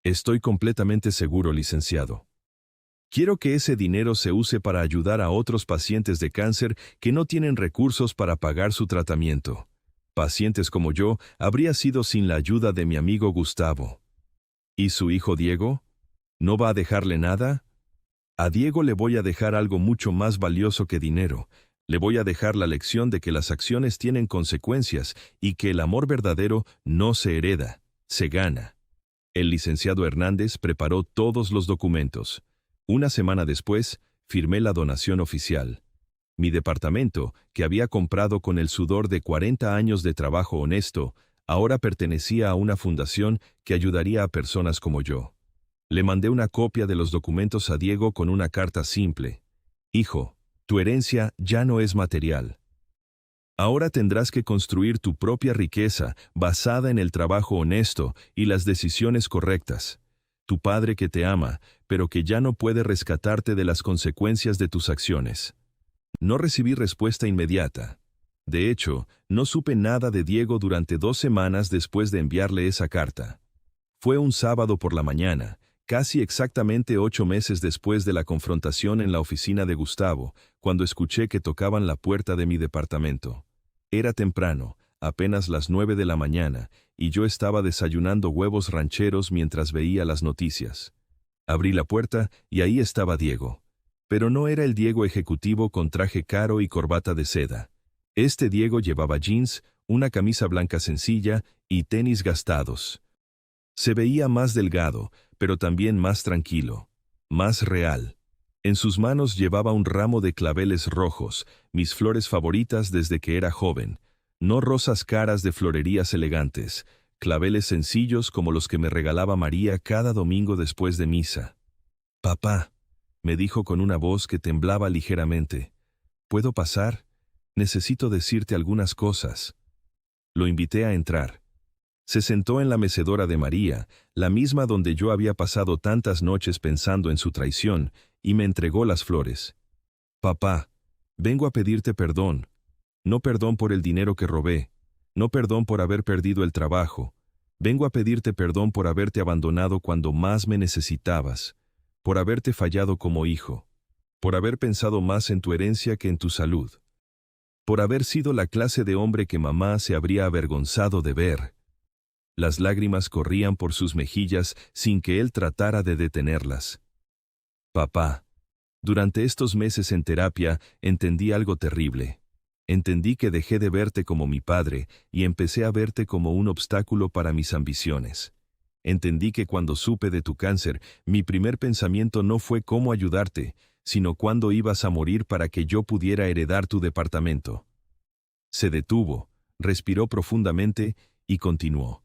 Estoy completamente seguro, licenciado. Quiero que ese dinero se use para ayudar a otros pacientes de cáncer que no tienen recursos para pagar su tratamiento. Pacientes como yo habría sido sin la ayuda de mi amigo Gustavo. ¿Y su hijo Diego? ¿No va a dejarle nada? A Diego le voy a dejar algo mucho más valioso que dinero. Le voy a dejar la lección de que las acciones tienen consecuencias y que el amor verdadero no se hereda, se gana. El licenciado Hernández preparó todos los documentos. Una semana después, firmé la donación oficial. Mi departamento, que había comprado con el sudor de 40 años de trabajo honesto, ahora pertenecía a una fundación que ayudaría a personas como yo. Le mandé una copia de los documentos a Diego con una carta simple. Hijo, tu herencia ya no es material. Ahora tendrás que construir tu propia riqueza basada en el trabajo honesto y las decisiones correctas. Tu padre que te ama, pero que ya no puede rescatarte de las consecuencias de tus acciones. No recibí respuesta inmediata. De hecho, no supe nada de Diego durante 2 semanas después de enviarle esa carta. Fue un sábado por la mañana, casi exactamente 8 meses después de la confrontación en la oficina de Gustavo, cuando escuché que tocaban la puerta de mi departamento. Era temprano, apenas las 9 de la mañana, y yo estaba desayunando huevos rancheros mientras veía las noticias. Abrí la puerta y ahí estaba Diego. Pero no era el Diego ejecutivo con traje caro y corbata de seda. Este Diego llevaba jeans, una camisa blanca sencilla y tenis gastados. Se veía más delgado, pero también más tranquilo, más real. En sus manos llevaba un ramo de claveles rojos, mis flores favoritas desde que era joven, no rosas caras de florerías elegantes, claveles sencillos como los que me regalaba María cada domingo después de misa. «Papá», me dijo con una voz que temblaba ligeramente, «¿puedo pasar? Necesito decirte algunas cosas». Lo invité a entrar. Se sentó en la mecedora de María, la misma donde yo había pasado tantas noches pensando en su traición, y me entregó las flores. «Papá, vengo a pedirte perdón. No perdón por el dinero que robé. No perdón por haber perdido el trabajo. Vengo a pedirte perdón por haberte abandonado cuando más me necesitabas. Por haberte fallado como hijo. Por haber pensado más en tu herencia que en tu salud. Por haber sido la clase de hombre que mamá se habría avergonzado de ver». Las lágrimas corrían por sus mejillas sin que él tratara de detenerlas. «Papá, durante estos meses en terapia entendí algo terrible. Entendí que dejé de verte como mi padre y empecé a verte como un obstáculo para mis ambiciones. Entendí que cuando supe de tu cáncer, mi primer pensamiento no fue cómo ayudarte, sino cuándo ibas a morir para que yo pudiera heredar tu departamento». Se detuvo, respiró profundamente y continuó.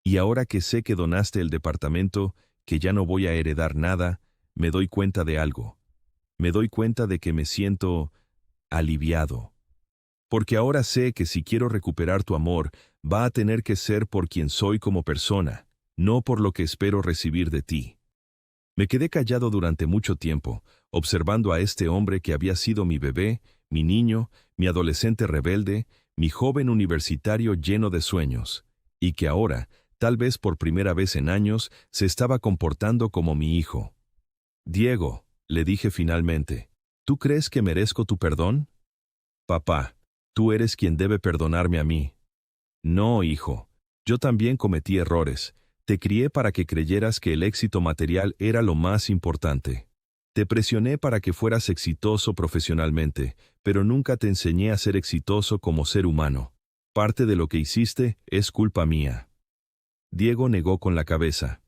«Y ahora que sé que donaste el departamento, que ya no voy a heredar nada, me doy cuenta de algo. Me doy cuenta de que me siento aliviado. Porque ahora sé que si quiero recuperar tu amor, va a tener que ser por quien soy como persona, no por lo que espero recibir de ti». Me quedé callado durante mucho tiempo, observando a este hombre que había sido mi bebé, mi niño, mi adolescente rebelde, mi joven universitario lleno de sueños, y que ahora, tal vez por primera vez en años, se estaba comportando como mi hijo. «Diego», le dije finalmente, «¿tú crees que merezco tu perdón?» «Papá, tú eres quien debe perdonarme a mí». «No, hijo. Yo también cometí errores. Te crié para que creyeras que el éxito material era lo más importante. Te presioné para que fueras exitoso profesionalmente, pero nunca te enseñé a ser exitoso como ser humano. Parte de lo que hiciste es culpa mía». Diego negó con la cabeza.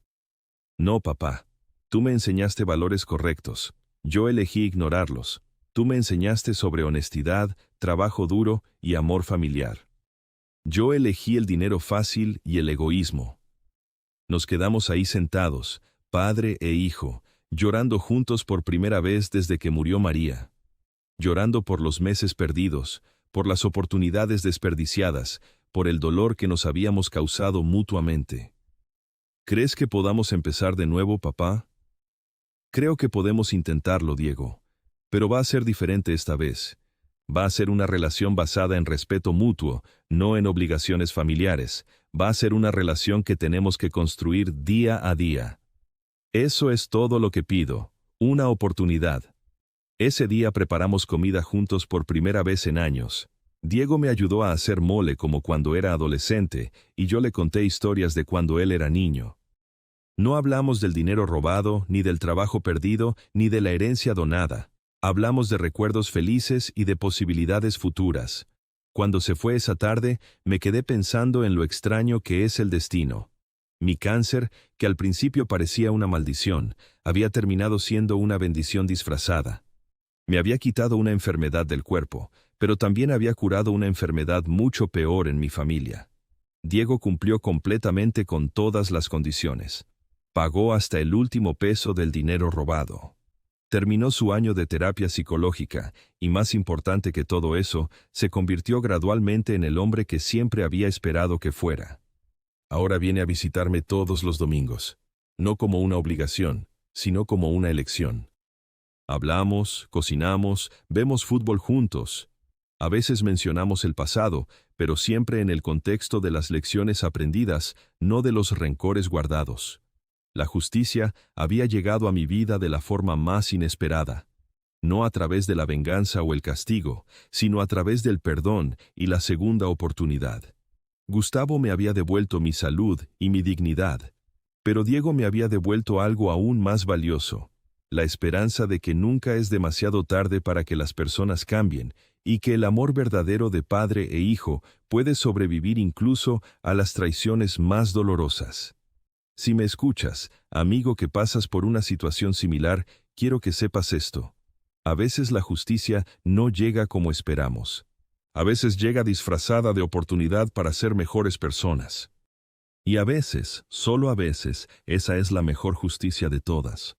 «No, papá. Tú me enseñaste valores correctos. Yo elegí ignorarlos. Tú me enseñaste sobre honestidad, trabajo duro y amor familiar. Yo elegí el dinero fácil y el egoísmo». Nos quedamos ahí sentados, padre e hijo, llorando juntos por primera vez desde que murió María. Llorando por los meses perdidos, por las oportunidades desperdiciadas, por el dolor que nos habíamos causado mutuamente. «¿Crees que podamos empezar de nuevo, papá?» «Creo que podemos intentarlo, Diego. Pero va a ser diferente esta vez. Va a ser una relación basada en respeto mutuo, no en obligaciones familiares. Va a ser una relación que tenemos que construir día a día. Eso es todo lo que pido, una oportunidad». Ese día preparamos comida juntos por primera vez en años. Diego me ayudó a hacer mole como cuando era adolescente, y yo le conté historias de cuando él era niño. No hablamos del dinero robado, ni del trabajo perdido, ni de la herencia donada. Hablamos de recuerdos felices y de posibilidades futuras. Cuando se fue esa tarde, me quedé pensando en lo extraño que es el destino. Mi cáncer, que al principio parecía una maldición, había terminado siendo una bendición disfrazada. Me había quitado una enfermedad del cuerpo, pero también había curado una enfermedad mucho peor en mi familia. Diego cumplió completamente con todas las condiciones. Pagó hasta el último peso del dinero robado. Terminó su año de terapia psicológica, y más importante que todo eso, se convirtió gradualmente en el hombre que siempre había esperado que fuera. Ahora viene a visitarme todos los domingos, no como una obligación, sino como una elección. Hablamos, cocinamos, vemos fútbol juntos. A veces mencionamos el pasado, pero siempre en el contexto de las lecciones aprendidas, no de los rencores guardados. La justicia había llegado a mi vida de la forma más inesperada, no a través de la venganza o el castigo, sino a través del perdón y la segunda oportunidad. Gustavo me había devuelto mi salud y mi dignidad, pero Diego me había devuelto algo aún más valioso, la esperanza de que nunca es demasiado tarde para que las personas cambien y que el amor verdadero de padre e hijo puede sobrevivir incluso a las traiciones más dolorosas. Si me escuchas, amigo que pasas por una situación similar, quiero que sepas esto. A veces la justicia no llega como esperamos. A veces llega disfrazada de oportunidad para ser mejores personas. Y a veces, solo a veces, esa es la mejor justicia de todas.